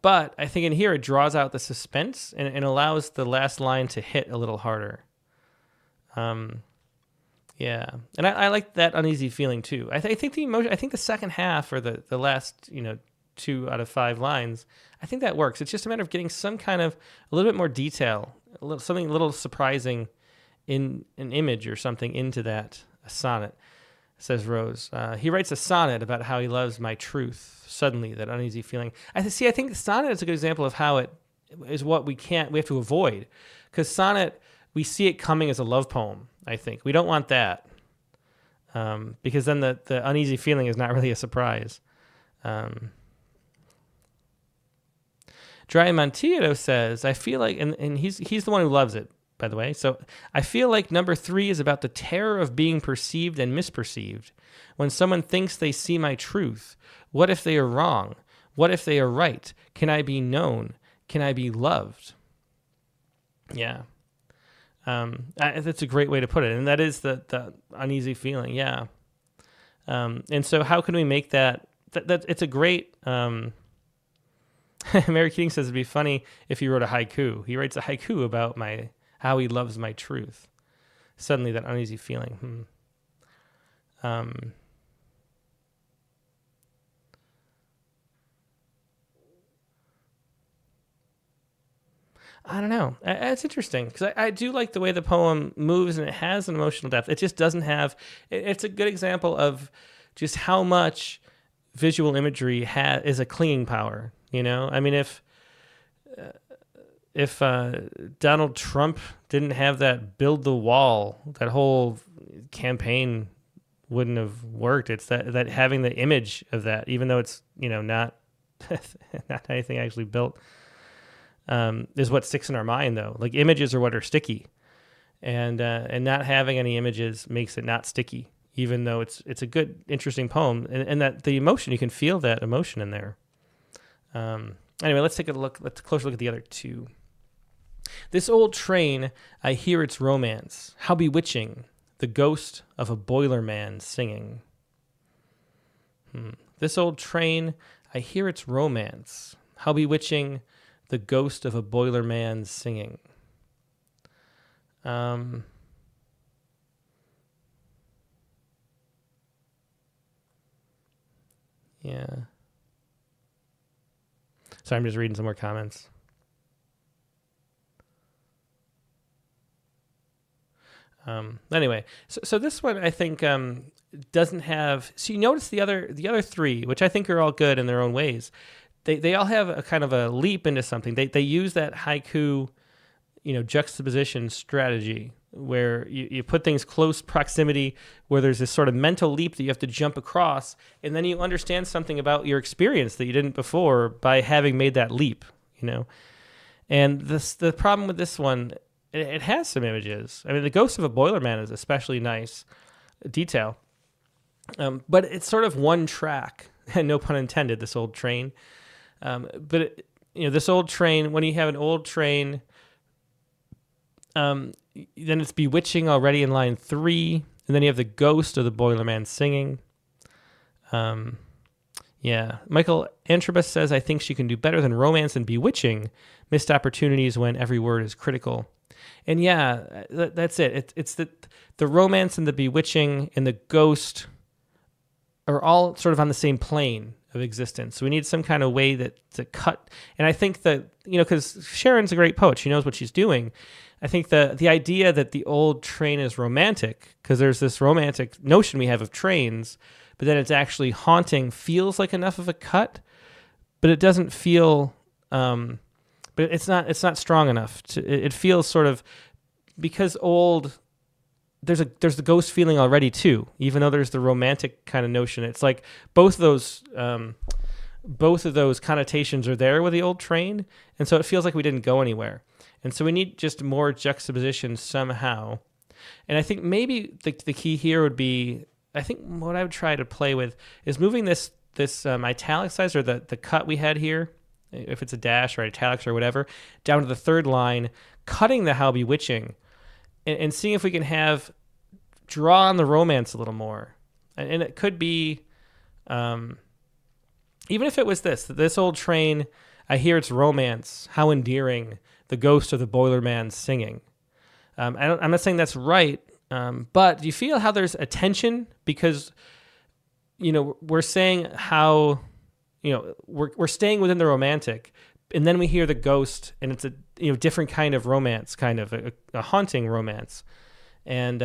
But I think in here it draws out the suspense and allows the last line to hit a little harder. Yeah, and I like that uneasy feeling too. I think the emotion. I think the second half or the last 2 out of 5 lines. I think that works. It's just a matter of getting some kind of a little bit more detail, something a little surprising in an image or something into that sonnet. Says Rose. He writes a sonnet about how he loves my truth. Suddenly, that uneasy feeling. I think the sonnet is a good example of how it is what we have to avoid. Because sonnet, we see it coming as a love poem, I think. We don't want that. Because then the uneasy feeling is not really a surprise. Dry Montito says, I feel like, and he's the one who loves it, by the way. So I feel like number 3 is about the terror of being perceived and misperceived. When someone thinks they see my truth, what if they are wrong? What if they are right? Can I be known? Can I be loved? Yeah. That's a great way to put it. And that is the uneasy feeling. Yeah. And so how can we make that it's a great, Mary King says it'd be funny if he wrote a haiku. He writes a haiku about how he loves my truth. Suddenly that uneasy feeling. I don't know. It's interesting because I do like the way the poem moves and it has an emotional depth. It just doesn't have. It's a good example of just how much visual imagery is a clinging power. I mean, if Donald Trump didn't have that build the wall, that whole campaign wouldn't have worked. It's that having the image of that, even though it's not not anything actually built. Is what sticks in our mind, though. Like images are what are sticky, and not having any images makes it not sticky, even though it's a good, interesting poem, and that the emotion, you can feel that emotion in there. Anyway, let's take a closer look at the other two. This old train, I hear its romance, how bewitching, the ghost of a boiler man singing. This old train, I hear its romance, how bewitching, the ghost of a boiler man singing. Yeah. So I'm just reading some more comments. Anyway, so this one I think doesn't have. So you notice the other three, which I think are all good in their own ways. They all have a kind of a leap into something. They use that haiku, juxtaposition strategy where you put things close proximity, where there's this sort of mental leap that you have to jump across, and then you understand something about your experience that you didn't before by having made that leap. And the problem with this one, it has some images. I mean, the ghost of a boiler man is especially nice detail, but it's sort of one track. No pun intended. This old train. But this old train, when you have an old train, then it's bewitching already in line 3, and then you have the ghost of the boiler man singing. Yeah. Michael Antrobus says, I think she can do better than romance and bewitching, missed opportunities when every word is critical. And yeah, that's it. It's the romance and the bewitching and the ghost are all sort of on the same plane of existence. So we need some kind of way to cut. And I think that, because Sharon's a great poet, she knows what she's doing. I think the idea that the old train is romantic, because there's this romantic notion we have of trains, but then it's actually haunting, feels like enough of a cut, but it doesn't feel, but it's not strong enough. It feels sort of, because old, there's the ghost feeling already too, even though there's the romantic kind of notion. It's like both of those connotations are there with the old train, and so it feels like we didn't go anywhere. And so we need just more juxtaposition somehow. And I think maybe the key here would be, I think what I would try to play with is moving this italicized, or the cut we had here, if it's a dash or italics or whatever, down to the third line, cutting the how bewitching, and seeing if we can draw on the romance a little more. And it could be, even if it was this old train, I hear its romance, how endearing, the ghost of the boiler man singing. I'm not saying that's right, but do you feel how there's a tension? Because, we're saying how, we're staying within the romantic, and then we hear the ghost, and it's a different kind of romance, kind of a haunting romance, and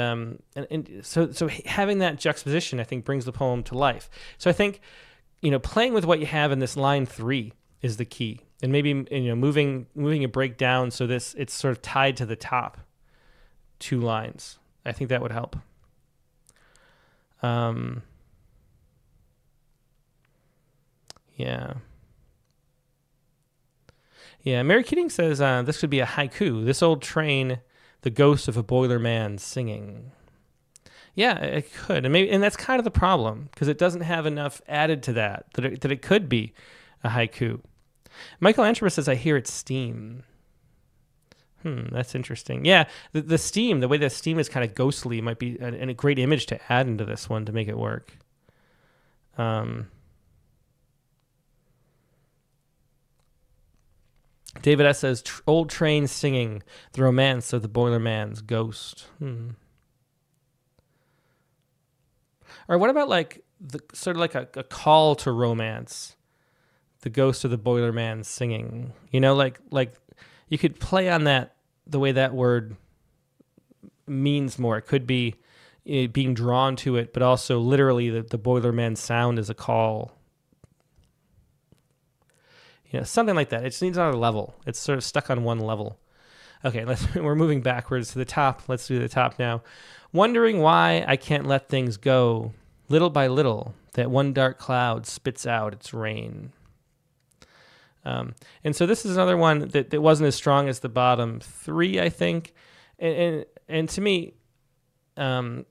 so having that juxtaposition, I think, brings the poem to life. So I think, playing with what you have in this line 3 is the key, and maybe moving a break down so it's sort of tied to the top 2 lines. I think that would help. Yeah. Yeah, Mary Keating says this could be a haiku. This old train, the ghost of a boiler man singing. Yeah, it could, and that's kind of the problem, because it doesn't have enough added to that it could be. a haiku. Michael Antropos says, I hear it's steam. That's interesting. Yeah, the steam, the way the steam is kind of ghostly might be a great image to add into this one to make it work. David S. says, old train singing, the romance of the boiler man's ghost. Or what about like the sort of like a call to romance, the ghost of the boiler man singing? You know, like you could play on that, the way that word means more. It could be being drawn to it, but also literally the boiler man sound is a call. You know, something like that. It just needs another level. It's sort of stuck on one level. Okay, we're moving backwards to the top. Let's do the top now. Wondering why I can't let things go. Little by little, that one dark cloud spits out its rain. And so this is another one that wasn't as strong as the bottom three, I think. And to me, the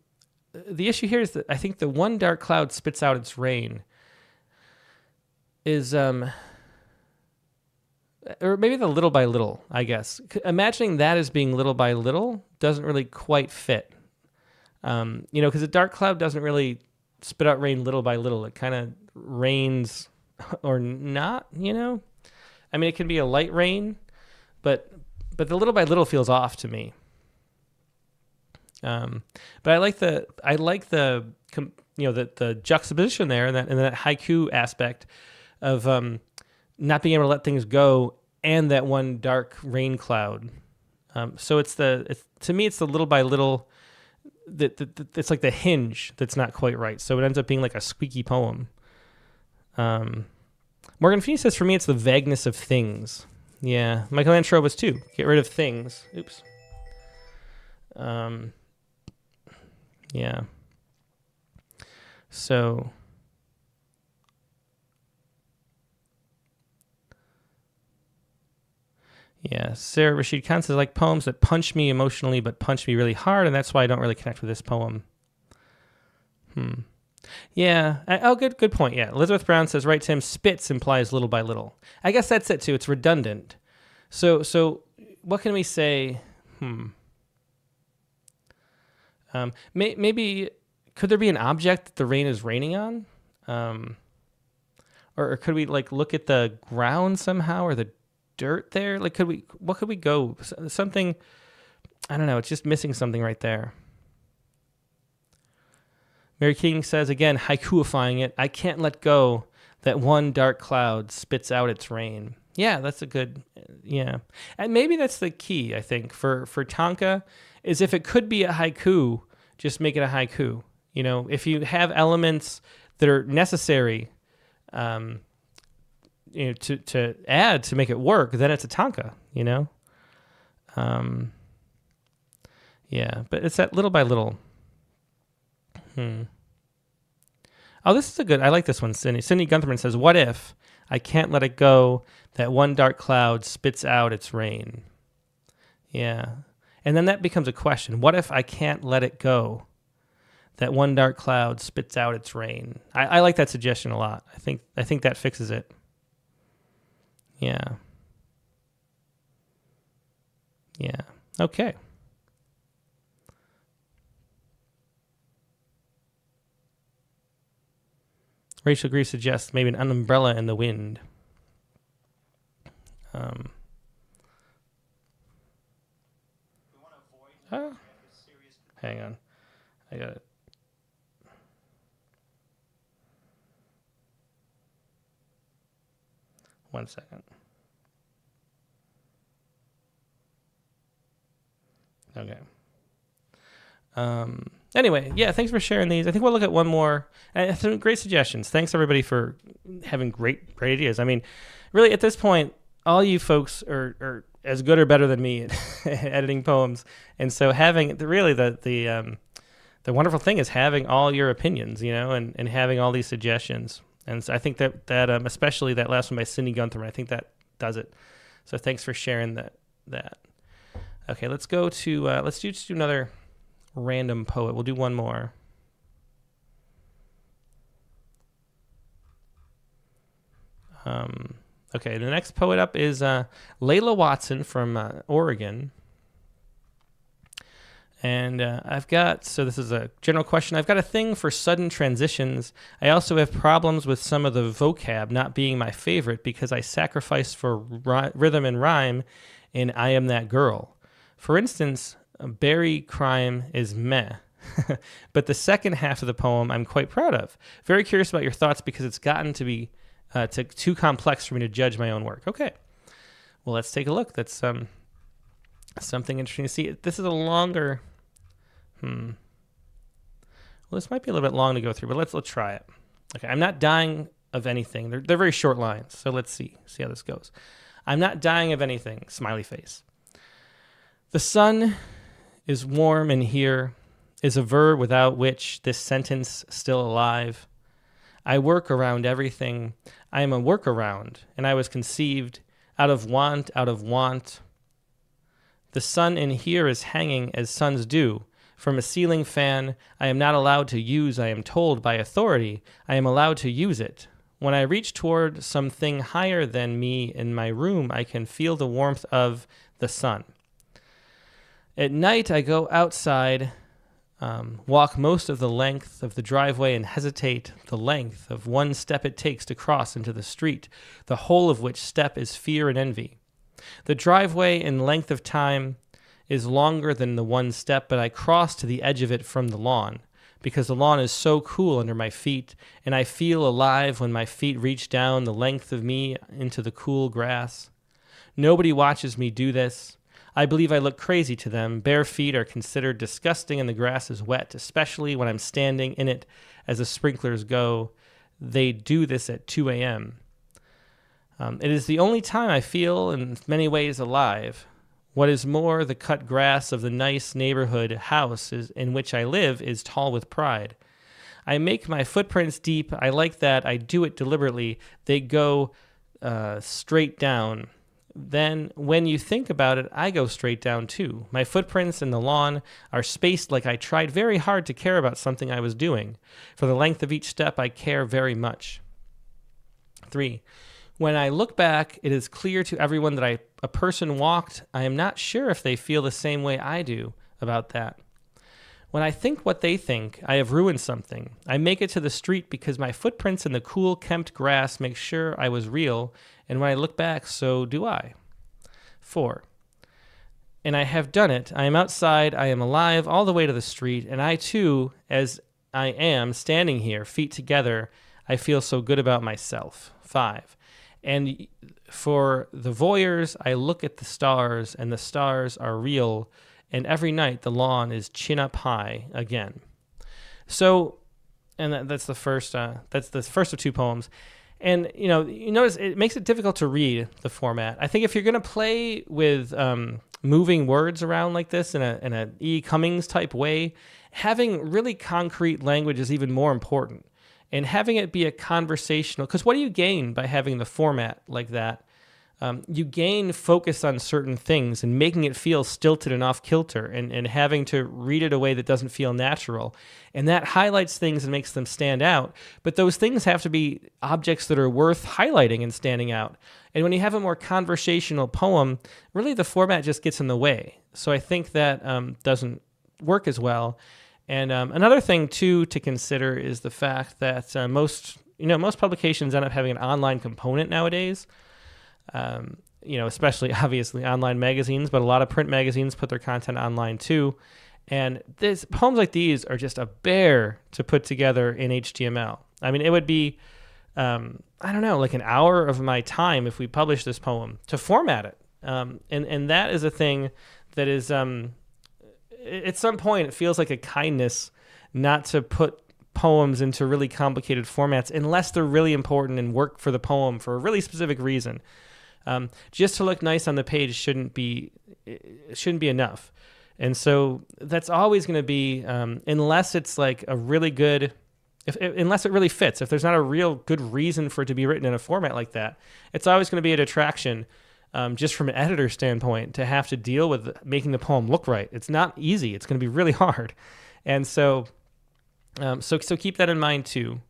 issue here is that I think the one dark cloud spits out its rain is... or maybe the little by little, I guess. Imagining that as being little by little doesn't really quite fit. Because a dark cloud doesn't really spit out rain little by little. It kind of rains or not, I mean, it can be a light rain, but the little by little feels off to me. But I like the the juxtaposition there and that haiku aspect of not being able to let things go and that one dark rain cloud. So to me it's the little by little it's like the hinge that's not quite right. So it ends up being like a squeaky poem. Morgan Feeney says, for me, it's the vagueness of things. Yeah. Michelangelo was too. Get rid of things. Oops. Yeah. So... yeah, Sarah Rashid Khan says, like poems that punch me emotionally but punch me really hard, and that's why I don't really connect with this poem. Yeah. Good point. Yeah. Elizabeth Brown says, right, Tim, spits implies little by little. I guess that's it too. It's redundant. So what can we say? Maybe could there be an object that the rain is raining on? Or could we like look at the ground somehow or the dirt there? Like, what could we go? Something, I don't know. It's just missing something right there. Mary King says, again, haikuifying it, I can't let go that one dark cloud spits out its rain. Yeah, that's a good, yeah. And maybe that's the key, I think, for Tanka, is if it could be a haiku, just make it a haiku. If you have elements that are necessary, to add to make it work, then it's a tanka, Yeah, but it's that little by little. Oh, this is a good. I like this one. Cindy Guntherman says, "What if I can't let it go? That one dark cloud spits out its rain." Yeah, and then that becomes a question. What if I can't let it go? That one dark cloud spits out its rain. I like that suggestion a lot. I think that fixes it. Yeah. Yeah. Okay. Rachel Gree suggests maybe an umbrella in the wind. Hang on. I got it. One second. Okay. Anyway, yeah, thanks for sharing these. I think we'll look at one more. Some great suggestions. Thanks, everybody, for having great ideas. I mean, really, at this point, all you folks are as good or better than me at editing poems. And so having, the wonderful thing is having all your opinions, and having all these suggestions. And so I think that especially that last one by Cindy Guntherman, I think that does it. So thanks for sharing that. Okay, let's go to, let's do another random poet. We'll do one more. Okay, the next poet up is Leila Watson from Oregon. And so this is a general question. I've got a thing for sudden transitions. I also have problems with some of the vocab not being my favorite because I sacrifice for rhythm and rhyme in I Am That Girl. For instance, Berry Crime is meh. But the second half of the poem I'm quite proud of. Very curious about your thoughts because it's gotten to be too complex for me to judge my own work. Okay. Well, let's take a look. That's something interesting to see. This is a longer... Well, this might be a little bit long to go through, but let's try it. Okay, I'm not dying of anything. They're very short lines, so let's see how this goes. I'm not dying of anything, smiley face. The sun is warm and here is a verb without which this sentence still alive. I work around everything. I am a workaround, and I was conceived out of want. The sun in here is hanging as suns do. From a ceiling fan, I am not allowed to use, I am told by authority, I am allowed to use it. When I reach toward something higher than me in my room, I can feel the warmth of the sun. At night, I go outside, walk most of the length of the driveway and hesitate the length of one step it takes to cross into the street, the whole of which step is fear and envy. The driveway in length of time is longer than the one step, but I cross to the edge of it from the lawn, because the lawn is so cool under my feet, and I feel alive when my feet reach down the length of me into the cool grass. Nobody watches me do this. I believe I look crazy to them. Bare feet are considered disgusting and the grass is wet, especially when I'm standing in it as the sprinklers go. They do this at 2 a.m. It is the only time I feel in many ways alive. What is more, the cut grass of the nice neighborhood house in which I live is tall with pride. I make my footprints deep. I like that. I do it deliberately. They go straight down. Then, when you think about it, I go straight down too. My footprints in the lawn are spaced like I tried very hard to care about something I was doing. For the length of each step, I care very much. 3. When I look back, it is clear to everyone that a person walked. I am not sure if they feel the same way I do about that. When I think what they think, I have ruined something. I make it to the street because my footprints in the cool, kempt grass make sure I was real, and when I look back, so do I. 4. And I have done it. I am outside. I am alive all the way to the street, and I too, as I am standing here, feet together, I feel so good about myself. 5. And for the voyeurs, I look at the stars, and the stars are real, and every night the lawn is chin up high again. So, and that's the first. That's the first of 2 poems, and you notice it makes it difficult to read the format. I think if you're going to play with moving words around like this in a E. Cummings type way, having really concrete language is even more important. And having it be a conversational, because what do you gain by having the format like that? You gain focus on certain things and making it feel stilted and off kilter and having to read it a way that doesn't feel natural. And that highlights things and makes them stand out. But those things have to be objects that are worth highlighting and standing out. And when you have a more conversational poem, really the format just gets in the way. So I think that doesn't work as well. And another thing, too, to consider is the fact that most publications end up having an online component nowadays. Especially, obviously, online magazines, but a lot of print magazines put their content online, too. And poems like these are just a bear to put together in HTML. I mean, it would be, like an hour of my time if we published this poem to format it. And that is a thing that is... at some point, it feels like a kindness not to put poems into really complicated formats unless they're really important and work for the poem for a really specific reason. Just to look nice on the page shouldn't be enough. And so that's always going to be, unless it's like a really good, unless it really fits, if there's not a real good reason for it to be written in a format like that, it's always going to be a detraction. Just from an editor standpoint, to have to deal with making the poem look right. It's not easy. It's going to be really hard. And so keep that in mind too,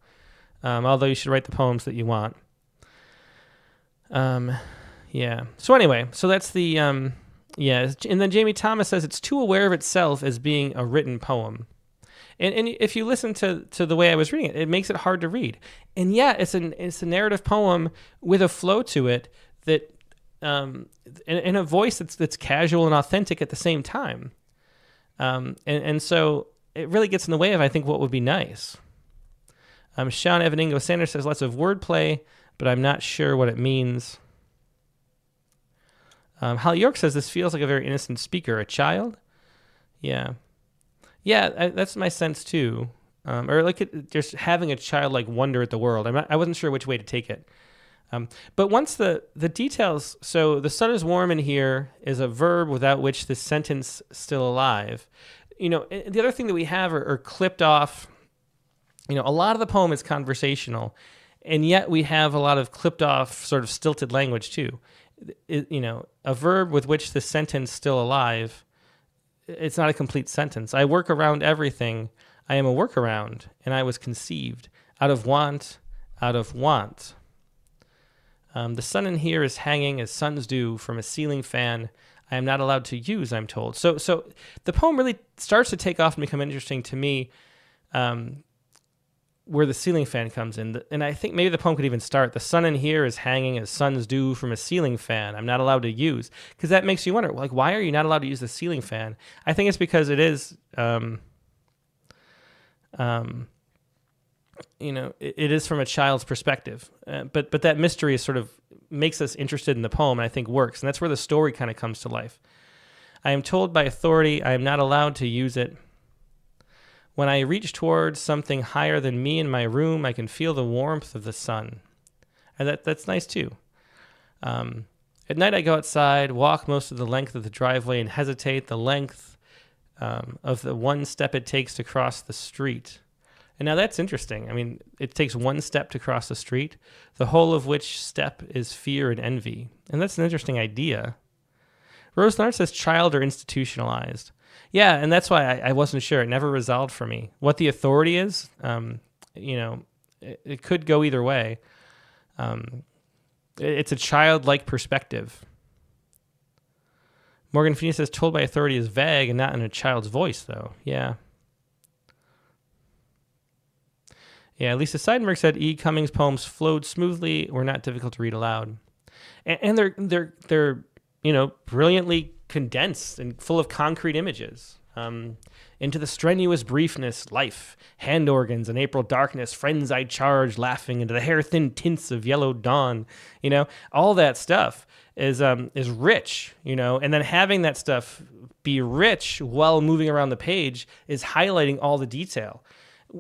although you should write the poems that you want. Yeah. So anyway, so that's the yeah. And then Jamie Thomas says it's too aware of itself as being a written poem. And if you listen to the way I was reading it, it makes it hard to read. And yeah, it's a narrative poem with a flow to it that in a voice that's casual and authentic at the same time. And so it really gets in the way of, I think, what would be nice. Sean Evaningo Sanders says lots of wordplay, but I'm not sure what it means. Hal York says this feels like a very innocent speaker, a child. Yeah. Yeah, that's my sense too. Or like just having a childlike wonder at the world. I wasn't sure which way to take it. But once the details, so the sun is warm in here is a verb without which the sentence still alive. The other thing that we have are clipped off. A lot of the poem is conversational, and yet we have a lot of clipped off sort of stilted language too. A verb with which the sentence still alive, it's not a complete sentence. I work around everything. I am a workaround, and I was conceived out of want, out of want. The sun in here is hanging as suns do from a ceiling fan I am not allowed to use, I'm told. So the poem really starts to take off and become interesting to me, where the ceiling fan comes in. And I think maybe the poem could even start, the sun in here is hanging as suns do from a ceiling fan I'm not allowed to use. Because that makes you wonder, like, why are you not allowed to use the ceiling fan? I think it's because it is, it is from a child's perspective. But that mystery is sort of makes us interested in the poem, and I think works. And that's where the story kind of comes to life. I am told by authority I am not allowed to use it. When I reach towards something higher than me in my room, I can feel the warmth of the sun. And that's nice too. At night I go outside, walk most of the length of the driveway, and hesitate the length of the one step it takes to cross the street. And now that's interesting. I mean, it takes one step to cross the street, the whole of which step is fear and envy. And that's an interesting idea. Rose Nard says child or institutionalized. Yeah, and that's why I wasn't sure. It never resolved for me. What the authority is, it could go either way. It's a childlike perspective. Morgan Phoenix says told by authority is vague and not in a child's voice, though. Yeah. Yeah, Lisa Seidenberg said E. Cummings' poems flowed smoothly, were not difficult to read aloud. And they're brilliantly condensed and full of concrete images. Into the strenuous briefness, life, hand organs, and April darkness, friends I charge, laughing into the hair-thin tints of yellow dawn. All that stuff is rich, and then having that stuff be rich while moving around the page is highlighting all the detail.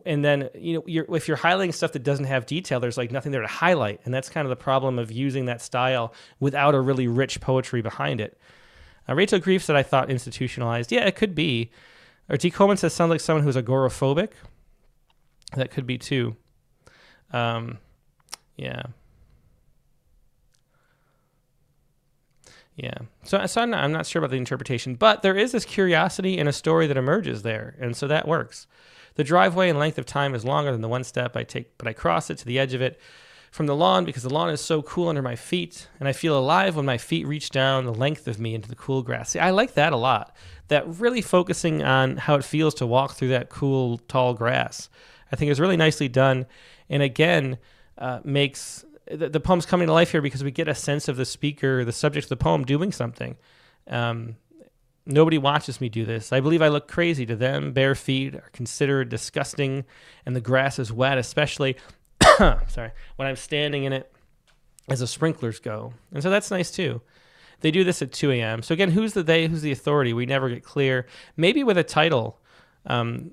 And then, if you're highlighting stuff that doesn't have detail, there's like nothing there to highlight. And that's kind of the problem of using that style without a really rich poetry behind it. Rachel Grief said, I thought institutionalized. Yeah, it could be. Or T. Coleman says, sounds like someone who's agoraphobic. That could be too. Yeah. Yeah. So I'm not sure about the interpretation, but there is this curiosity in a story that emerges there. And so that works. The driveway in length of time is longer than the one step I take, but I cross it to the edge of it from the lawn because the lawn is so cool under my feet, and I feel alive when my feet reach down the length of me into the cool grass. See, I like that a lot. That really focusing on how it feels to walk through that cool, tall grass, I think is really nicely done. And again, makes the poem's coming to life here because we get a sense of the speaker, the subject of the poem, doing something. Nobody watches me do this. I believe I look crazy to them. Bare feet are considered disgusting, and the grass is wet, especially when I'm standing in it as the sprinklers go. And so that's nice too. They do this at 2 a.m. So again, who's the they, who's the authority? We never get clear. Maybe with a title. The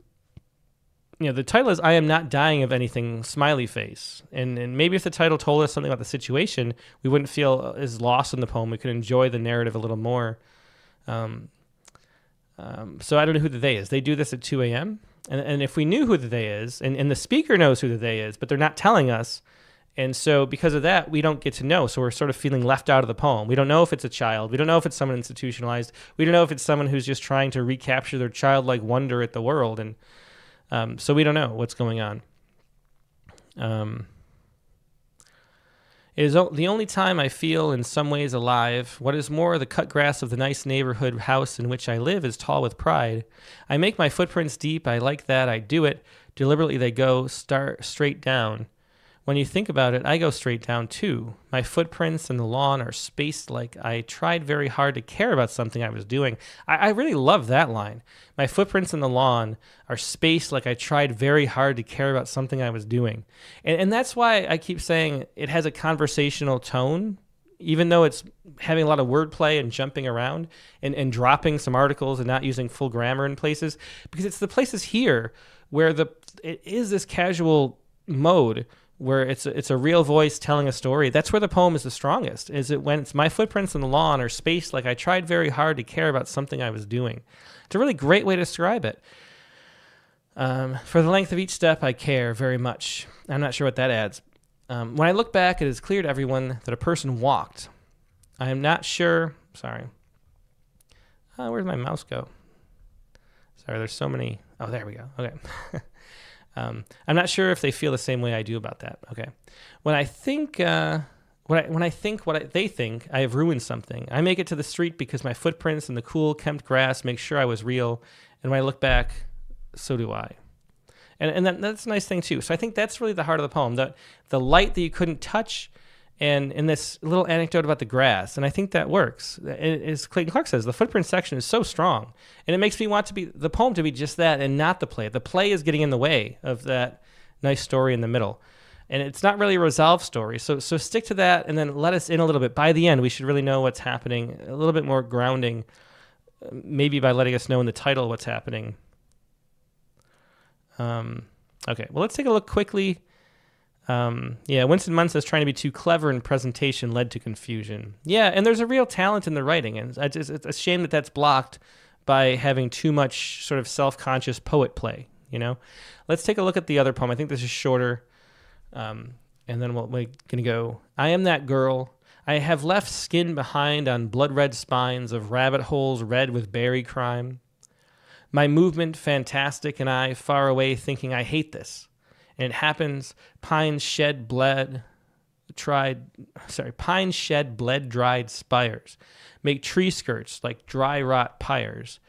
title is I Am Not Dying of Anything, smiley face. And maybe if the title told us something about the situation, we wouldn't feel as lost in the poem. We could enjoy the narrative a little more. So I don't know who the they is. They do this at 2 a.m. And if we knew who the they is, and the speaker knows who the they is, but they're not telling us, and so because of that, we don't get to know. So we're sort of feeling left out of the poem. We don't know if it's a child. We don't know if it's someone institutionalized. We don't know if it's someone who's just trying to recapture their childlike wonder at the world. And so we don't know what's going on. It is the only time I feel in some ways alive. What is more, the cut grass of the nice neighborhood house in which I live is tall with pride. I make my footprints deep. I like that. I do it. Deliberately they go straight down. When you think about it, I go straight down too. My footprints in the lawn are spaced like I tried very hard to care about something I was doing. I really love that line. My footprints in the lawn are spaced like I tried very hard to care about something I was doing. And that's why I keep saying it has a conversational tone, even though it's having a lot of wordplay and jumping around and dropping some articles and not using full grammar in places, because it's the places here where it is this casual mode where it's a real voice telling a story. That's where the poem is the strongest, is it when it's my footprints in the lawn are spaced like I tried very hard to care about something I was doing. It's a really great way to describe it. For the length of each step, I care very much. I'm not sure what that adds. When I look back, it is clear to everyone that a person walked. I am not sure. Sorry. Where'd my mouse go? Sorry, there's so many. Oh, there we go. Okay. I'm not sure if they feel the same way I do about that. Okay. When I think, they think I have ruined something, I make it to the street because my footprints in the cool, kempt grass make sure I was real. And when I look back, so do I. And that's a nice thing too. So I think that's really the heart of the poem, the light that you couldn't touch, and in this little anecdote about the grass. And I think that works. As Clayton Clark says, the footprint section is so strong, and it makes me want the poem to be just that and not the play. The play is getting in the way of that nice story in the middle. And it's not really a resolved story. So stick to that and then let us in a little bit. By the end, we should really know what's happening, a little bit more grounding, maybe by letting us know in the title what's happening. Okay, well, let's take a look quickly. Winston Munn says trying to be too clever in presentation led to confusion. Yeah, and there's a real talent in the writing, and it's a shame that that's blocked by having too much sort of self-conscious poet play, you know? Let's take a look at the other poem. I think this is shorter, and then we're going to go, I am that girl. I have left skin behind on blood-red spines of rabbit holes red with berry crime. My movement fantastic, and I far away thinking I hate this. And it happens, pines shed bled dried spires, make tree skirts like dry rot pyres.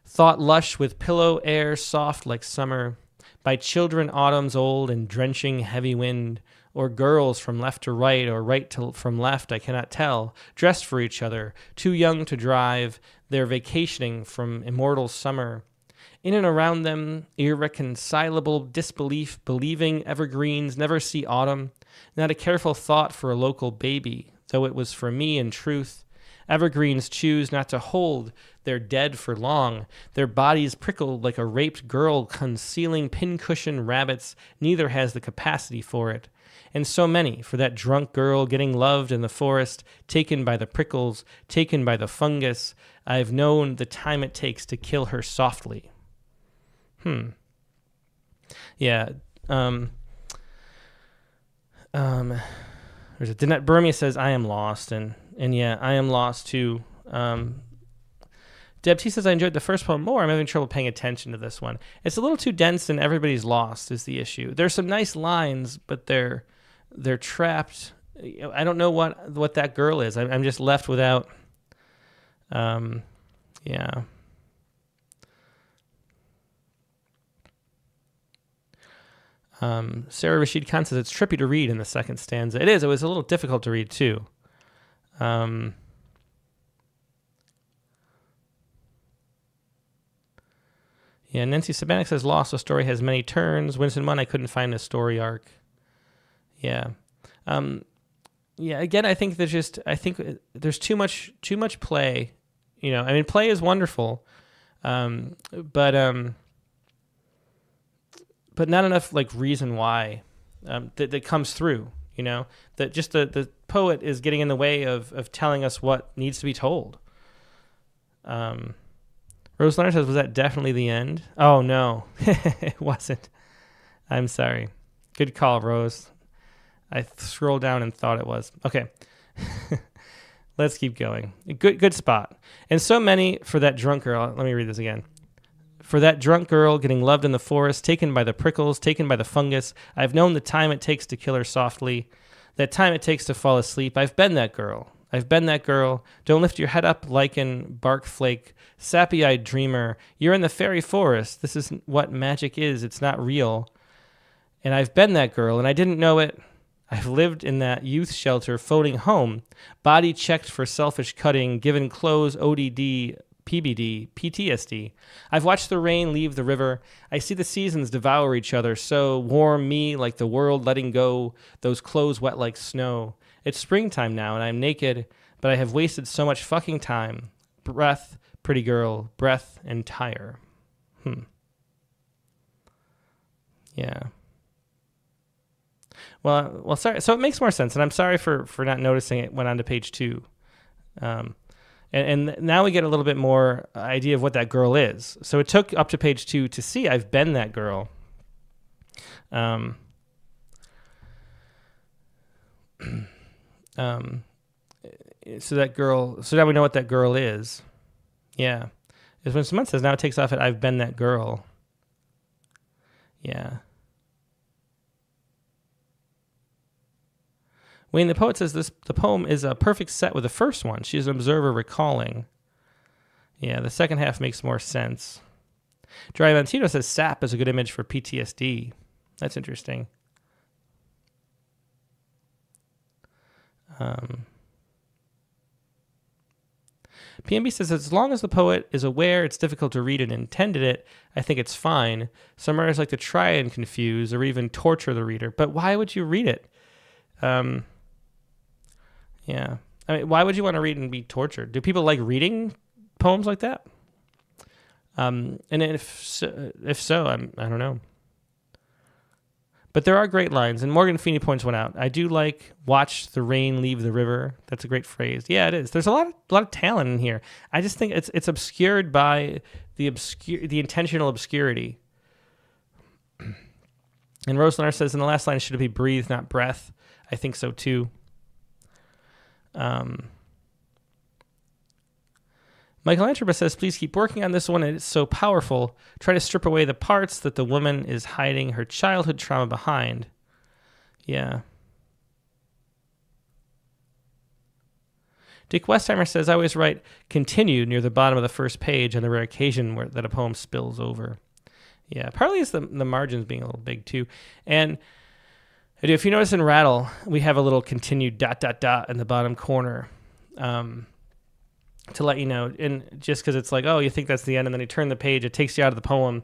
Thought lush with pillow air soft like summer, by children autumn's old and drenching heavy wind, or girls from left to right or from left, I cannot tell, dressed for each other, too young to drive, they're vacationing from immortal summer. In and around them, irreconcilable disbelief, believing evergreens never see autumn, not a careful thought for a local baby, though it was for me in truth. Evergreens choose not to hold their dead for long, their bodies prickled like a raped girl concealing pincushion rabbits, neither has the capacity for it. And so many for that drunk girl getting loved in the forest, taken by the prickles, taken by the fungus. I've known the time it takes to kill her softly. Yeah. There's Danette Burmia says, I am lost. And yeah, I am lost too. Deb T says, I enjoyed the first poem more. I'm having trouble paying attention to this one. It's a little too dense and everybody's lost is the issue. There's some nice lines, but they're trapped. I don't know what that girl is. I'm just left without, yeah. Sarah Rashid Khan says it's trippy to read in the second stanza. It is. It was a little difficult to read too. Yeah, Nancy Sabanek says Lost, a story has many turns. Winston Munn, I couldn't find a story arc. Yeah. Yeah, again, I think there's too much play. You know, I mean, play is wonderful. But not enough like reason why that comes through, you know, that just the poet is getting in the way of telling us what needs to be told. Rose Leonard says, was that definitely the end? Oh, no, it wasn't. I'm sorry. Good call, Rose. I scrolled down and thought it was. Okay. Let's keep going. Good spot. And so many for that drunk girl. Let me read this again. For that drunk girl getting loved in the forest, taken by the prickles, taken by the fungus, I've known the time it takes to kill her softly. That time it takes to fall asleep. I've been that girl. I've been that girl. Don't lift your head up, lichen, bark flake, sappy-eyed dreamer. You're in the fairy forest. This is what magic is. It's not real. And I've been that girl, and I didn't know it. I've lived in that youth shelter, floating home, body checked for selfish cutting, given clothes, ODD, PBD, PTSD. I've watched the rain leave the river. I see the seasons devour each other, so warm me like the world letting go, those clothes wet like snow. It's springtime now, and I'm naked, but I have wasted so much fucking time. Breath, pretty girl, breath and tire. Yeah. Well, sorry. So it makes more sense, and I'm sorry for not noticing it. Went on to page 2, and now we get a little bit more idea of what that girl is. So it took up to page 2 to see I've been that girl. So that girl. So now we know what that girl is. Yeah, is when someone says now it takes off at I've been that girl. Yeah. Wayne, the poet says the poem is a perfect set with the first one. She's an observer recalling. Yeah, the second half makes more sense. Diamantino says sap is a good image for PTSD. That's interesting. PMB says as long as the poet is aware it's difficult to read and intended it, I think it's fine. Some writers like to try and confuse or even torture the reader. But why would you read it? Yeah. I mean, why would you want to read and be tortured? Do people like reading poems like that? And if so, I don't know. But there are great lines, and Morgan Feeney points one out. I do like "watch the rain leave the river." That's a great phrase. Yeah, it is. There's a lot of talent in here. I just think it's obscured by the intentional obscurity. And Roselanner says in the last line, should it be breathe, not breath? I think so too. Michael Antrobus says, please keep working on this one. It's so powerful. Try to strip away the parts that the woman is hiding her childhood trauma behind. Yeah. Dick Westheimer says, I always write continue near the bottom of the first page on the rare occasion that a poem spills over. Yeah, partly it's the margins being a little big too. And if you notice in Rattle, we have a little continued ... in the bottom corner. To let you know, and just because it's like, oh, you think that's the end, and then you turn the page, it takes you out of the poem,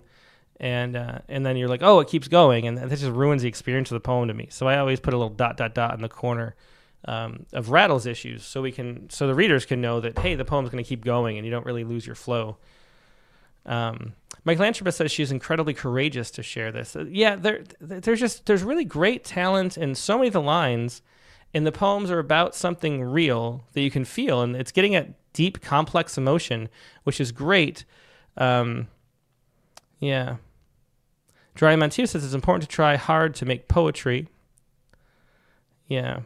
and then you're like, oh, it keeps going, and this just ruins the experience of the poem to me. So I always put a little ... in the corner of Rattle's issues, so the readers can know that, hey, the poem's going to keep going, and you don't really lose your flow. Mike Lantrobus says she's incredibly courageous to share this. Yeah, there's really great talent in so many of the lines, and the poems are about something real that you can feel, and it's getting at deep, complex emotion, which is great. Yeah. Dry Montiel says it's important to try hard to make poetry. Yeah.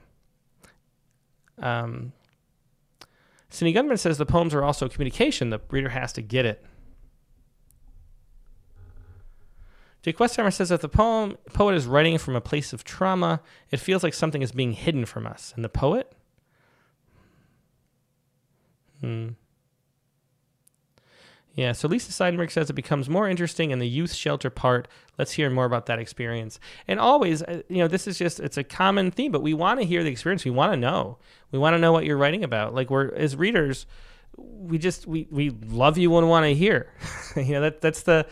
Cindy Gunman says the poems are also communication. The reader has to get it. Jake Westheimer says that the poet is writing from a place of trauma. It feels like something is being hidden from us. And the poet? Yeah, so Lisa Seidenberg says it becomes more interesting in the youth shelter part. Let's hear more about that experience. And always, this is it's a common theme, but we want to hear the experience. We want to know. We want to know what you're writing about. Like as readers, we love you and want to hear. That's the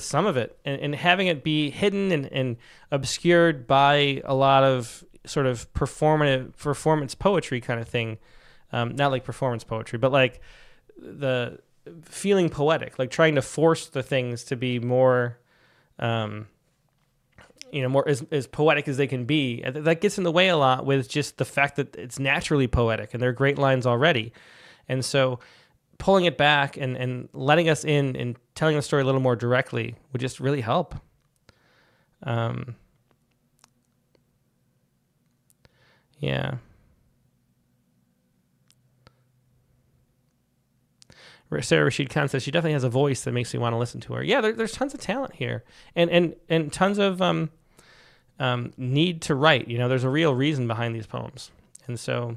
sum of it. And having it be hidden and obscured by a lot of sort of performance poetry kind of thing. Not like performance poetry, but like the feeling poetic, like trying to force the things to be more, more as poetic as they can be. That gets in the way a lot with just the fact that it's naturally poetic and there are great lines already. And so pulling it back and letting us in and telling the story a little more directly would just really help. Yeah. Sarah Rashid Khan says she definitely has a voice that makes me want to listen to her. Yeah, there's tons of talent here, and tons of need to write. There's a real reason behind these poems. And so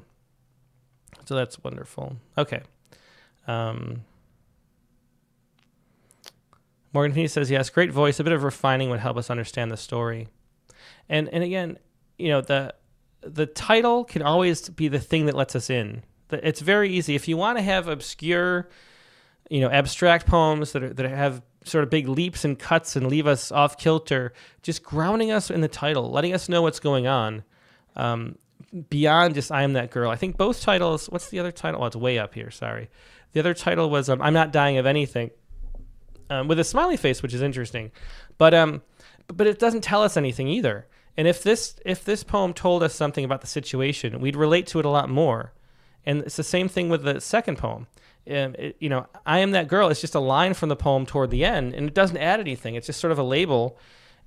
that's wonderful. Okay. Morgan Hina says, yes, great voice. A bit of refining would help us understand the story. And again, the title can always be the thing that lets us in. It's very easy. If you want to have obscure, abstract poems that have sort of big leaps and cuts and leave us off kilter, just grounding us in the title, letting us know what's going on, beyond just I Am That Girl. I think both titles, what's the other title? Oh, it's way up here, sorry. The other title was I'm Not Dying of Anything, with a smiley face, which is interesting. But it doesn't tell us anything either. And if this poem told us something about the situation, we'd relate to it a lot more. And it's the same thing with the second poem. I Am That Girl is just a line from the poem toward the end, and it doesn't add anything. It's just sort of a label,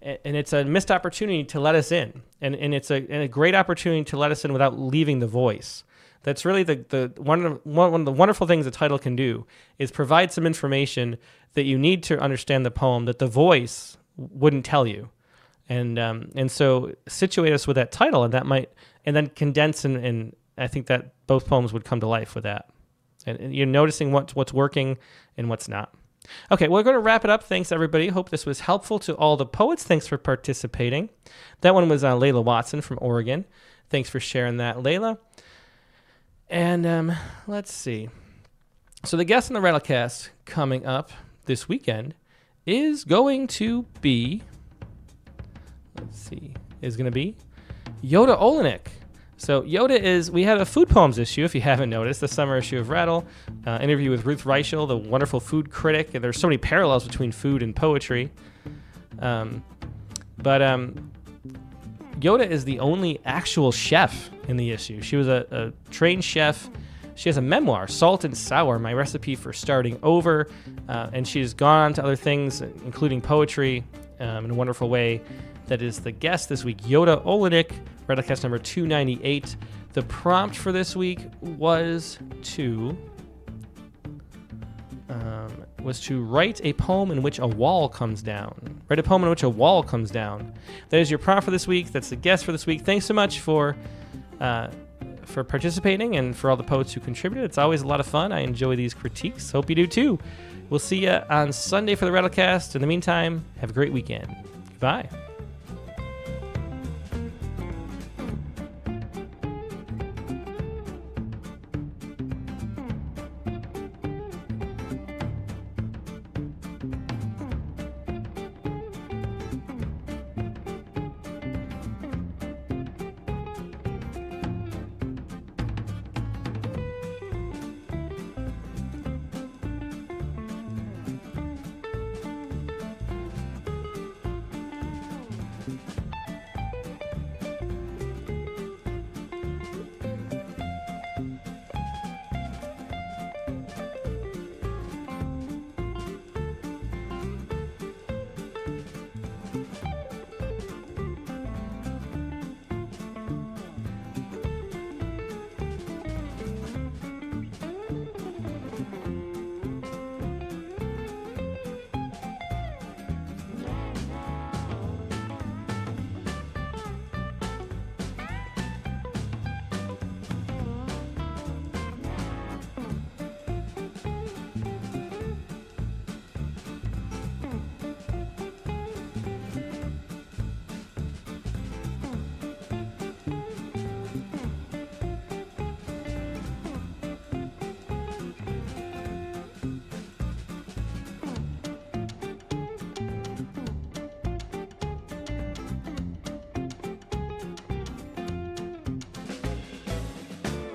and it's a missed opportunity to let us in. And it's a great opportunity to let us in without leaving the voice. That's really one of the wonderful things the title can do, is provide some information that you need to understand the poem that the voice wouldn't tell you. And so situate us with that title, and then condense, and I think that both poems would come to life with that. And you're noticing what's working and what's not. Okay, we're going to wrap it up. Thanks, everybody. Hope this was helpful to all the poets. Thanks for participating. That one was Leila Watson from Oregon. Thanks for sharing that, Leila. And let's see. So the guest on the Rattlecast coming up this weekend is going to be... Yoda Olenek. So Yoda we have a food poems issue, if you haven't noticed, the summer issue of Rattle, interview with Ruth Reichel, the wonderful food critic, and there's so many parallels between food and poetry. But Yoda is the only actual chef in the issue. She was a trained chef. She has a memoir, Salt and Sour, My Recipe for Starting Over, and she's gone on to other things, including poetry, in a wonderful way. That is the guest this week, Yoda Olenek, Rattlecast number 298. The prompt for this week was to write a poem in which a wall comes down. Write a poem in which a wall comes down. That is your prompt for this week. That's the guest for this week. Thanks so much for participating and for all the poets who contributed. It's always a lot of fun. I enjoy these critiques. Hope you do too. We'll see you on Sunday for the Rattlecast. In the meantime, have a great weekend. Goodbye.